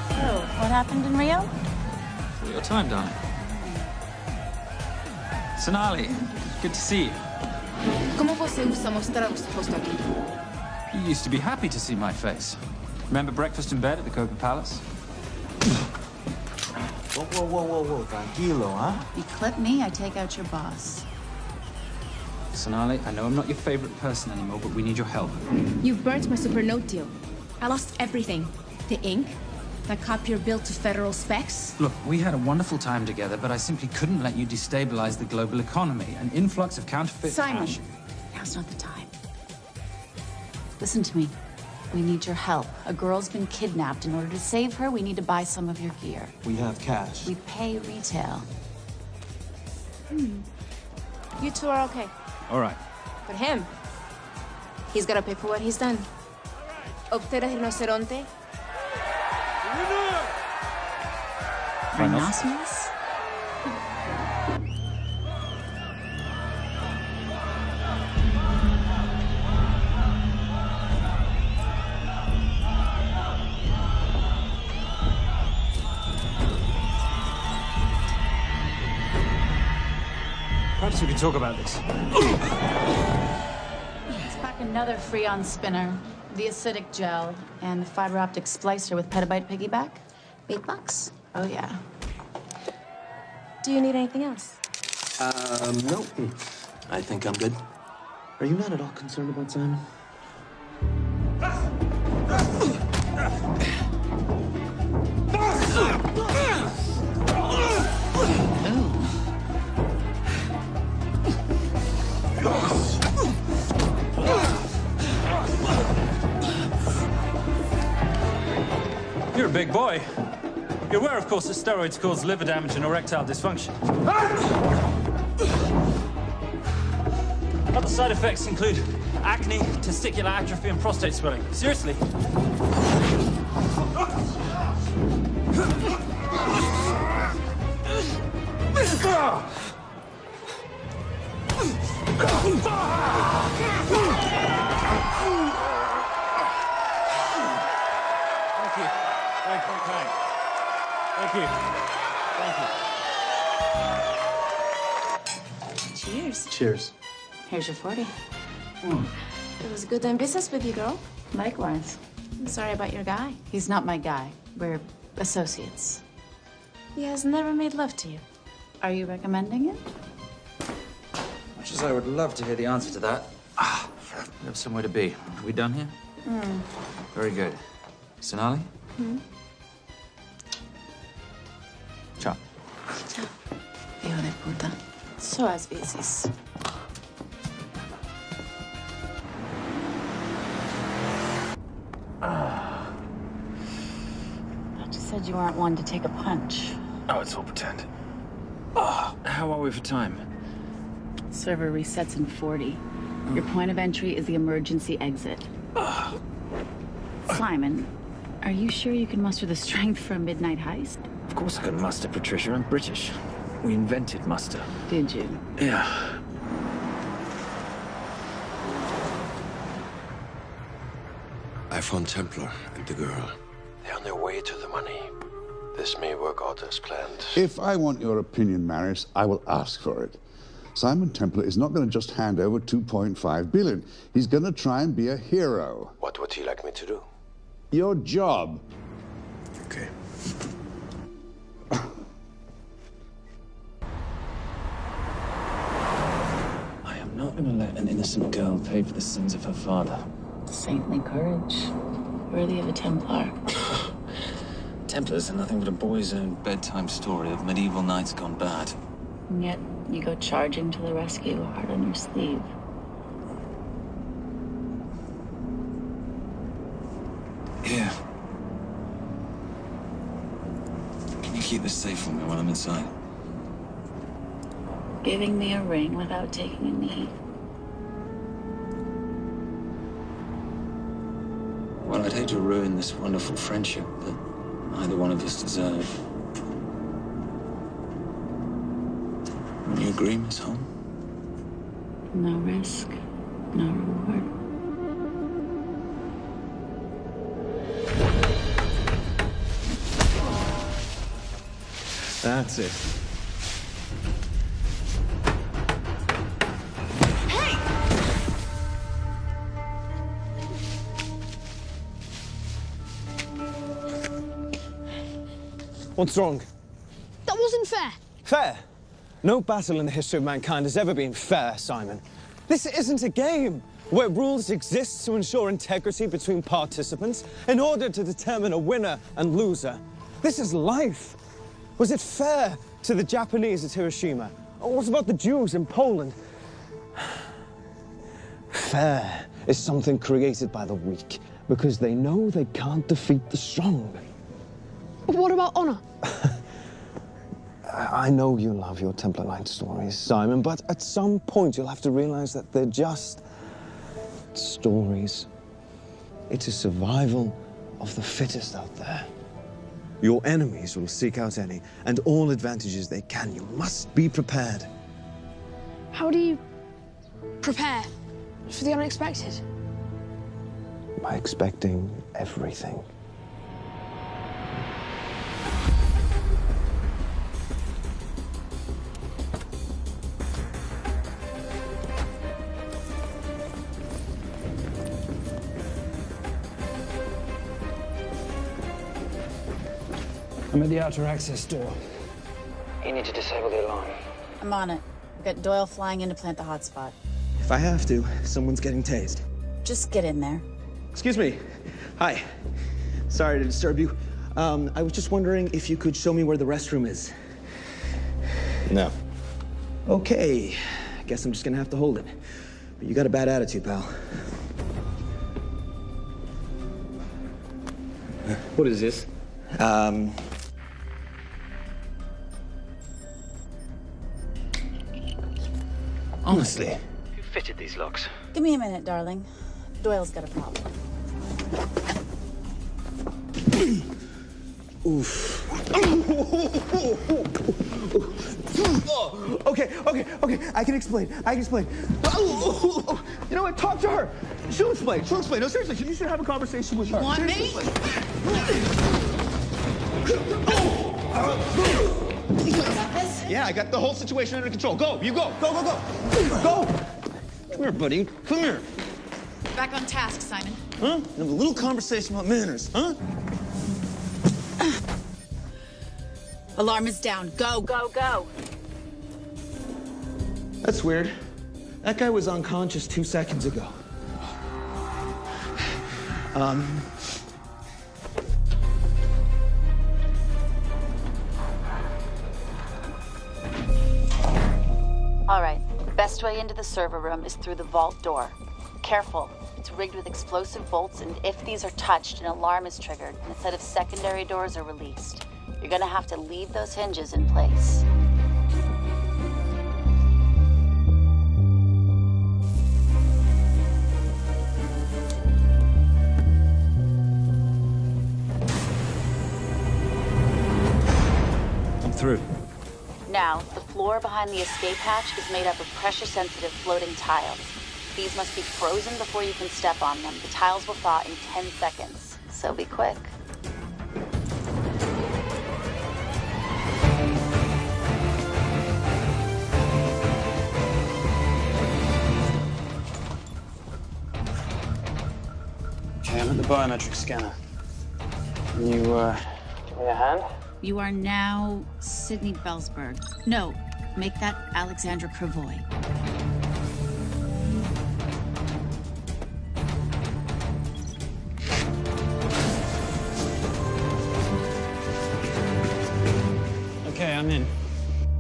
So, what happened in Rio? Your time, darling. Sonali, good to see you. ¿Cómo você usa mostrar o seu rosto aqui? You used to be happy to see my face. Remember breakfast in bed at the Coca Palace? Whoa. Tranquilo, huh? You clip me, I take out your boss. Sonali, I know I'm not your favorite person anymore, but we need your help. You've burnt my super note deal. I lost everything. The ink, that copier built to federal specs. Look, we had a wonderful time together, but I simply couldn't let you destabilize the global economy. An influx of counterfeit Simon, cash. now's not the time. Listen to me. We need your help. A girl's been kidnapped. In order to save her, we need to buy some of your gear. We have cash. We pay retail. You two are okay. All right. But him, he's gotta pay for what he's done. Obtera rinoceronte. Rhinoceros? Perhaps we could talk about this. Let's pack another Freon spinner, the acidic gel, and the fiber optic splicer with petabyte piggyback. $8? Oh, yeah. Do you need anything else? No. I think I'm good. Are you not at all concerned about Simon? You're a big boy. You're aware, of course, that steroids cause liver damage and erectile dysfunction. Other side effects include acne, testicular atrophy, and prostate swelling. Seriously. Thank you. Thank you. Thank you. Thank you. Cheers. Cheers. Here's your 40. It was good doing business with you, girl. Likewise. I'm sorry about your guy. He's not my guy. We're associates. He has never made love to you. Are you recommending it? Much as I would love to hear the answer to that. We have somewhere to be. Are we done here? Very good. Sonali? Ciao. Ciao. Hijo de puta. So as veces. I just said you weren't one to take a punch. Oh, it's all pretend. How are we for time? Server resets in 40. Your point of entry is the emergency exit. Simon, are you sure you can muster the strength for a midnight heist? Of course I can muster, Patricia. I'm British. We invented muster. Did you? Yeah. I found Templar and the girl. They're on their way to the money. This may work out as planned. If I want your opinion, Maris, I will ask for it. Simon Templar is not going to just hand over 2.5 billion. He's going to try and be a hero. What would he like me to do? Your job. Okay. I am not going to let an innocent girl pay for the sins of her father. Saintly courage. Worthy of a Templar. Templars are nothing but a boy's own bedtime story of medieval knights gone bad. And yet, you go charging to the rescue, heart on your sleeve. Here. Can you keep this safe for me while I'm inside? Giving me a ring without taking a knee. Well, I'd hate to ruin this wonderful friendship that neither one of us deserve. Would you agree, Miss Holmes? No risk, no reward. That's it. What's wrong? That wasn't fair. Fair? No battle in the history of mankind has ever been fair, Simon. This isn't a game where rules exist to ensure integrity between participants in order to determine a winner and loser. This is life. Was it fair to the Japanese at Hiroshima? Or what about the Jews in Poland? Fair is something created by the weak because they know they can't defeat the strong. But what about honor? I know you love your Templar Knight stories, Simon, but at some point you'll have to realize that they're just stories. It is survival of the fittest out there. Your enemies will seek out any and all advantages they can. You must be prepared. How do you prepare for the unexpected? By expecting everything. I'm at the outer access door. You need to disable the alarm. I'm on it. We've got Doyle flying in to plant the hotspot. If I have to, someone's getting tased. Just get in there. Excuse me. Hi. Sorry to disturb you. I was just wondering if you could show me where the restroom is. No. Okay. I guess I'm just gonna have to hold it. But you got a bad attitude, pal. What is this? Honestly. Who fitted these locks? Give me a minute, darling. Doyle's got a problem. Oof. Okay. I can explain. You know what? Talk to her. She'll explain. No, seriously, you should have a conversation with her. You want me? Yeah, I got the whole situation under control. Go, you go. Go. Go. Come here, buddy. Come here. Back on task, Simon. Huh? Have a little conversation about manners, huh? Alarm is down. Go. That's weird. That guy was unconscious 2 seconds ago. All right. Best way into the server room is through the vault door. Careful. It's rigged with explosive bolts, and if these are touched, an alarm is triggered, and a set of secondary doors are released. You're gonna have to leave those hinges in place. I'm through. Now, the floor behind the escape hatch is made up of pressure-sensitive floating tiles. These must be frozen before you can step on them. The tiles will thaw in 10 seconds, so be quick. Okay, I'm at the biometric scanner. Can you, give me a hand? You are now Sydney Bellsberg. No, make that Alexandra Cravoy. Okay, I'm in.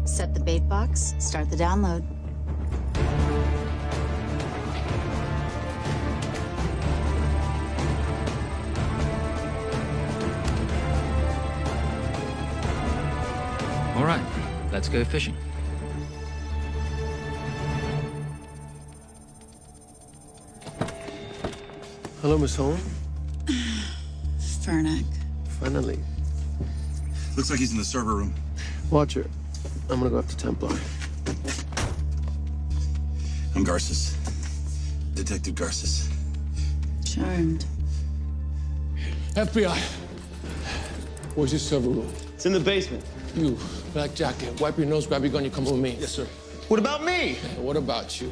Set the bait box, start the download. All right, let's go fishing. Hello, Miss Holm. Fernack. Finally. Looks like he's in the server room. Watcher, I'm gonna go after Templar. I'm Garces. Detective Garces. Charmed. FBI. Where's your server room? It's in the basement. You, black jacket, wipe your nose, grab your gun, you come with me. Yes, sir. What about me? And what about you?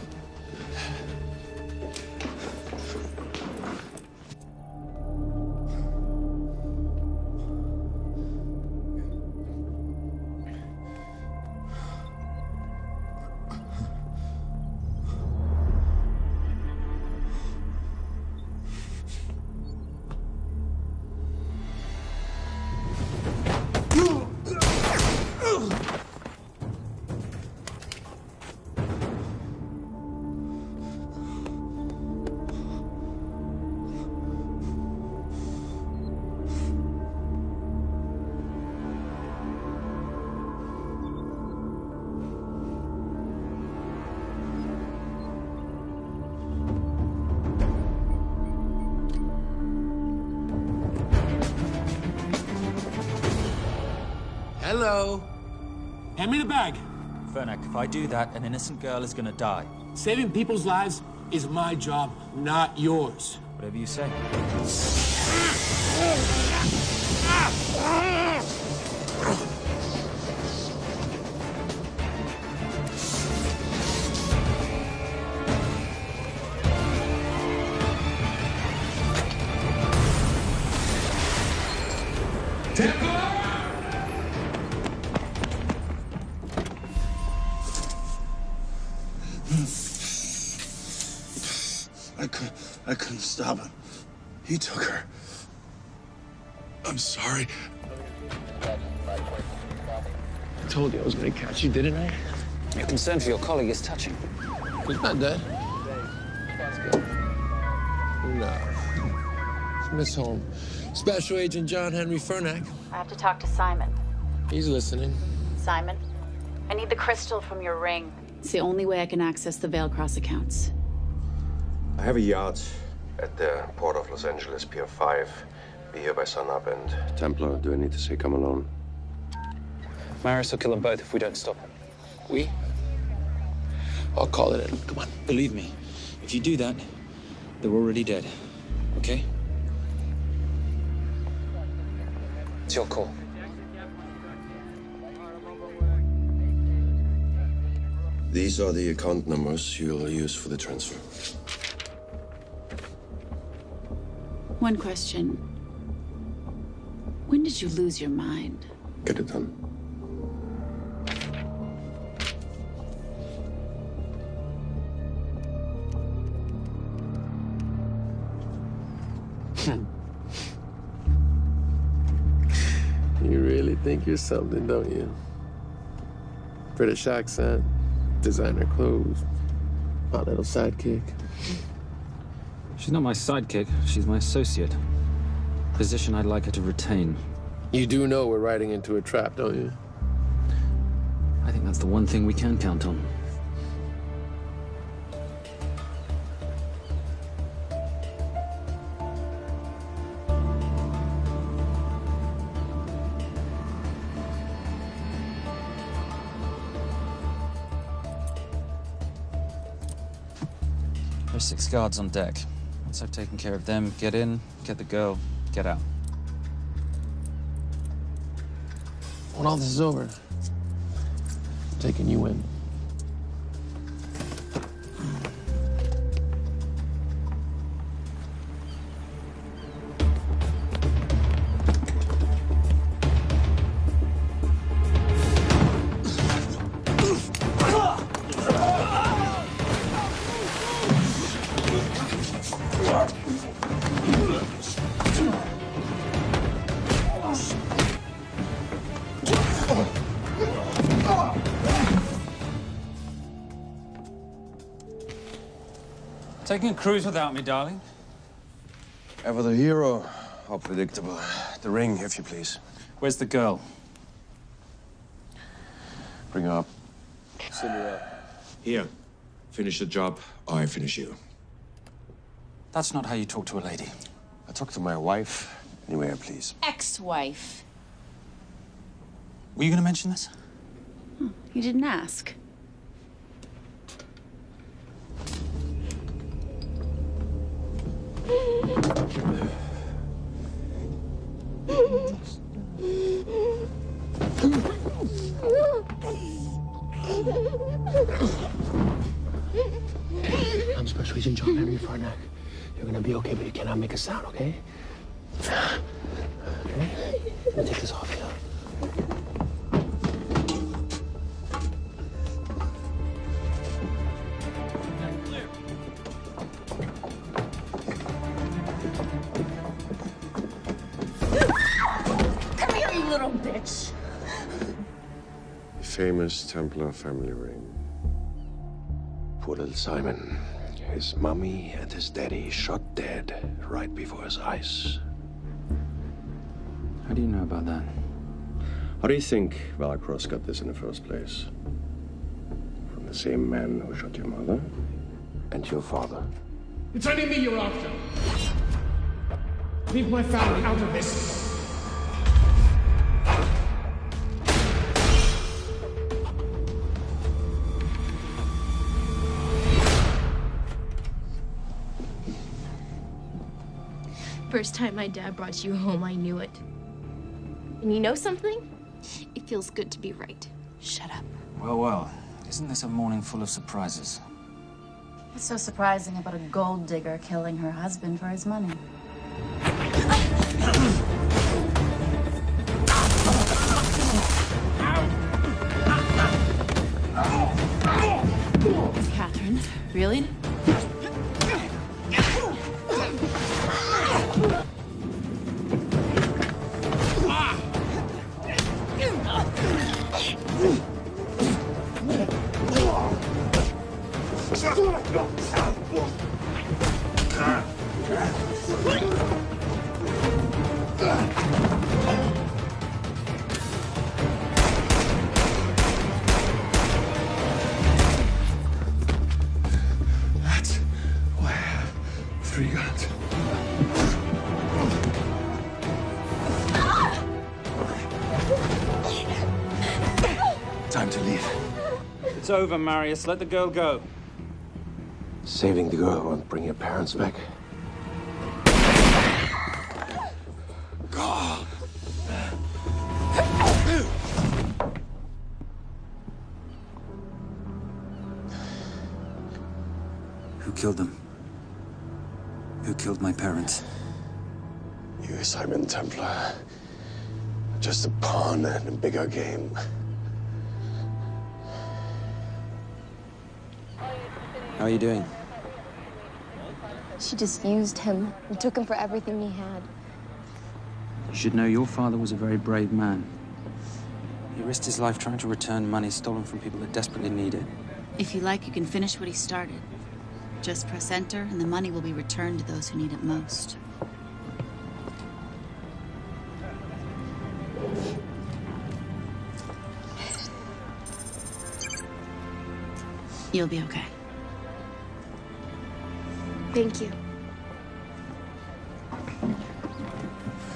Hello. Hand me the bag. Fernack, if I do that, an innocent girl is gonna die. Saving people's lives is my job, not yours. Whatever you say. I couldn't stop him. He took her. I'm sorry. I told you I was gonna catch you, didn't I? Your concern for your colleague is touching. He's not dead. Let's go. No. It's Miss Holmes. Special Agent John Henry Fernack. I have to talk to Simon. He's listening. Simon, I need the crystal from your ring. It's the only way I can access the Veilcross accounts. I have a yacht at the port of Los Angeles, Pier 5. Be here by sunup, and Templar, do I need to say come alone? Maris will kill them both if we don't stop him. We? I'll call it in. Come on. Believe me, if you do that, they're already dead. Okay? It's your call. These are the account numbers you'll use for the transfer. One question. When did you lose your mind? Get it done. You really think you're something, don't you? British accent, designer clothes, my little sidekick. She's not my sidekick. She's my associate. Position I'd like her to retain. You do know we're riding into a trap, don't you? I think that's the one thing we can count on. There's 6 guards on deck. Once I've taken care of them, get in, get the girl, get out. When all this is over, I'm taking you in. Taking a cruise without me, darling? Ever the hero? How predictable. The ring, if you please. Where's the girl? Bring her up. Send her up. Here. Finish the job, or I finish you. That's not how you talk to a lady. I talk to my wife anyway, please. Ex-wife. Were you going to mention this? You didn't ask. I'm Special Agent John Henry Fernack. You're gonna be okay, but you cannot make a sound, okay? Okay? Let me take this off you. Come here, you little bitch. The famous Templar family ring. Poor little Simon. His mummy and his daddy shot dead right before his eyes. How do you know about that? How do you think Veilcross got this in the first place? From the same man who shot your mother and your father. It's only me you're after. Leave my family out of this. First time my dad brought you home, I knew it. And you know something? It feels good to be right. Shut up. Well, well. Isn't this a morning full of surprises? What's so surprising about a gold digger killing her husband for his money? Catherine, really? That's why I have 3 guns. Time to leave. It's over, Marius. Let the girl go. Saving the girl won't bring your parents back. God. Who killed them? Who killed my parents? You, Simon Templar. Just a pawn in a bigger game. How are you doing? She just used him and took him for everything he had. You should know your father was a very brave man. He risked his life trying to return money stolen from people that desperately need it. If you like, you can finish what he started. Just press enter, and the money will be returned to those who need it most. You'll be okay. Thank you.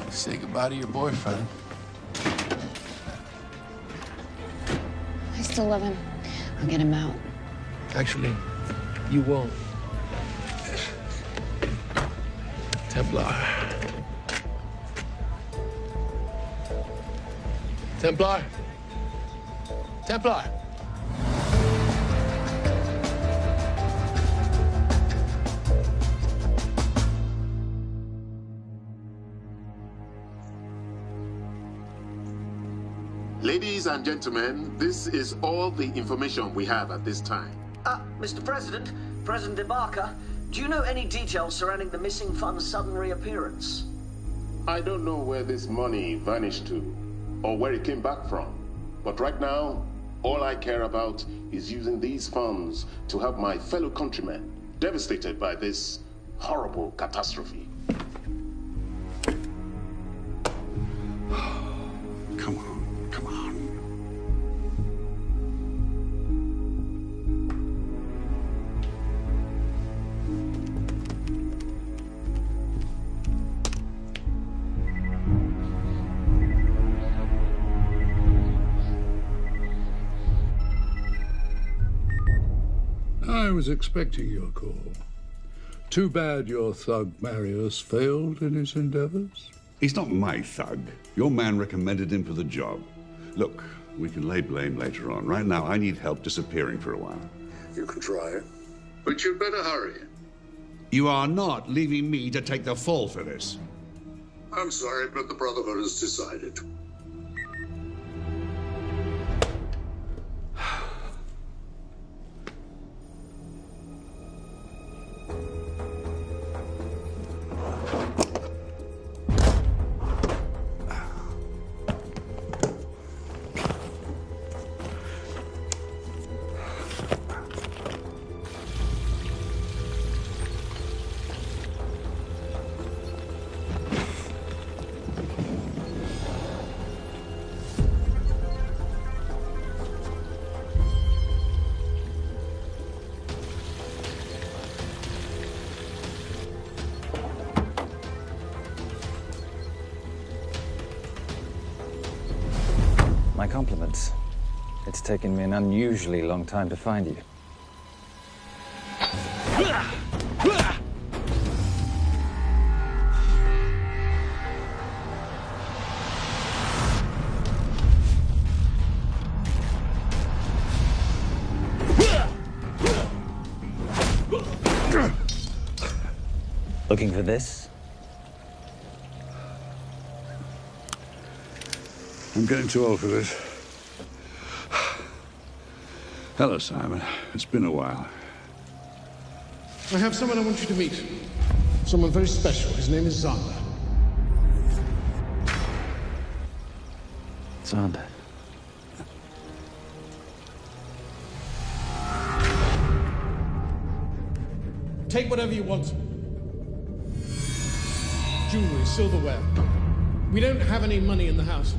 Say goodbye to your boyfriend. I still love him. I'll get him out. Actually, you won't. Templar. Templar. Templar. Ladies and gentlemen, this is all the information we have at this time. Mr. President, President Ibaka, do you know any details surrounding the missing fund's sudden reappearance? I don't know where this money vanished to, or where it came back from. But right now, all I care about is using these funds to help my fellow countrymen devastated by this horrible catastrophe. Come on, come on. I was expecting your call. Too bad your thug Marius failed in his endeavors. He's not my thug. Your man recommended him for the job. Look, we can lay blame later on. Right now, I need help disappearing for a while. You can try it, but you'd better hurry. You are not leaving me to take the fall for this. I'm sorry, but the Brotherhood has decided. My compliments. It's taken me an unusually long time to find you. Looking for this? I'm getting too old for this. Hello, Simon. It's been a while. I have someone I want you to meet. Someone very special. His name is Zander. Zander. Take whatever you want. Jewelry, silverware. We don't have any money in the house.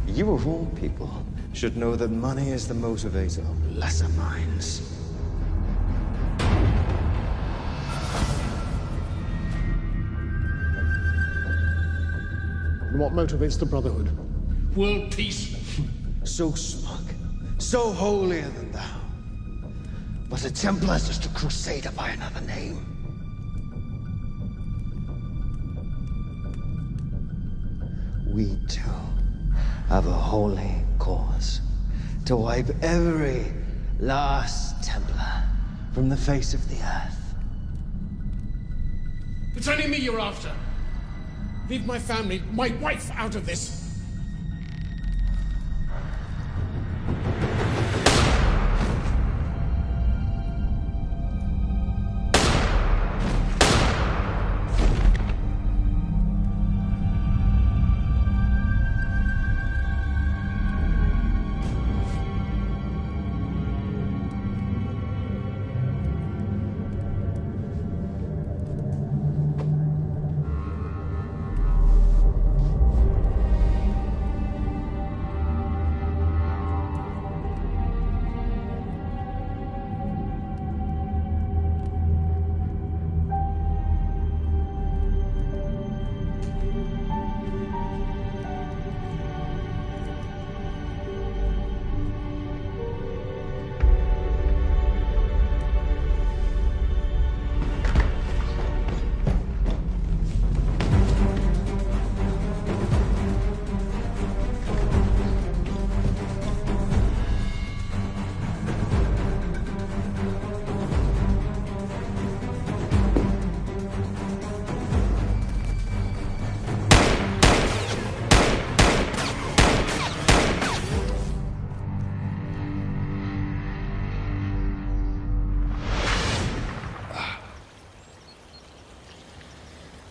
You of all people should know that money is the motivator of lesser minds. And what motivates the Brotherhood? World peace. So smug, so holier than thou. But a Templar's just a crusader by another name. We too have a holy cause to wipe every last Templar from the face of the earth. It's only me you're after. Leave my family, my wife, out of this.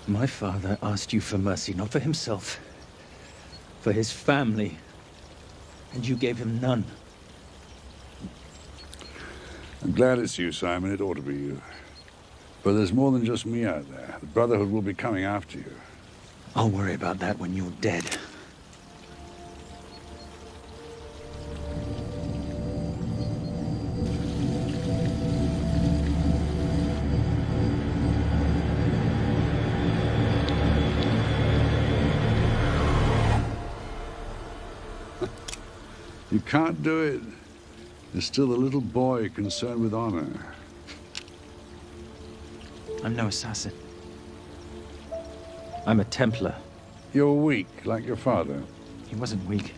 My father asked you for mercy, not for himself, for his family, and you gave him none. I'm glad it's you, Simon. It ought to be you. But there's more than just me out there. The Brotherhood will be coming after you. I'll worry about that when you're dead. You can't do it. You're still the little boy concerned with honor. I'm no assassin. I'm a Templar. You're weak, like your father. He wasn't weak.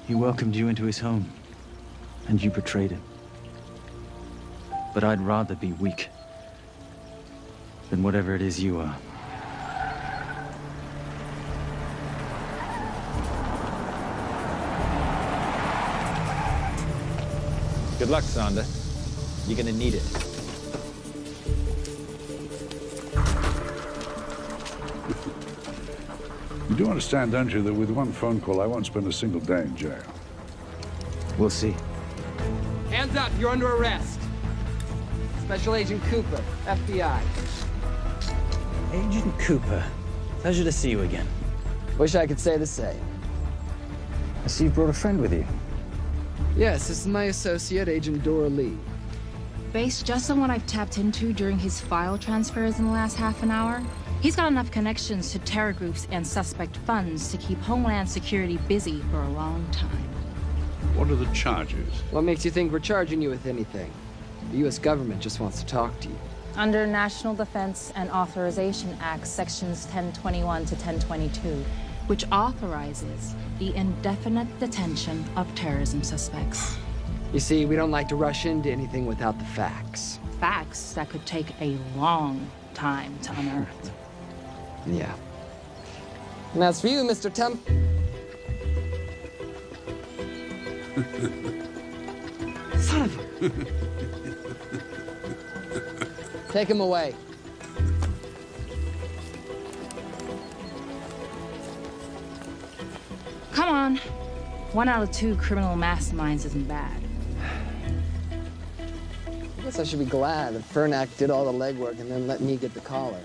He welcomed you into his home, and you betrayed him. But I'd rather be weak than whatever it is you are. Good luck, Sonda. You're gonna need it. You do understand, don't you, that with one phone call, I won't spend a single day in jail. We'll see. Hands up, you're under arrest. Special Agent Cooper, FBI. Agent Cooper, pleasure to see you again. Wish I could say the same. I see you brought a friend with you. Yes, this is my associate, Agent Dora Lee. Based just on what I've tapped into during his file transfers in the last half an hour, he's got enough connections to terror groups and suspect funds to keep Homeland Security busy for a long time. What are the charges? What makes you think we're charging you with anything? The U.S. government just wants to talk to you. Under National Defense and Authorization Act, Sections 1021 to 1022, which authorizes the indefinite detention of terrorism suspects. You see, we don't like to rush into anything without the facts. Facts that could take a long time to unearth. Yeah. And as for you, Mr. Temp... Son of a... Take him away. Come on. 1 out of 2 criminal masterminds isn't bad. guess I should be glad that Fernak did all the legwork and then let me get the collar.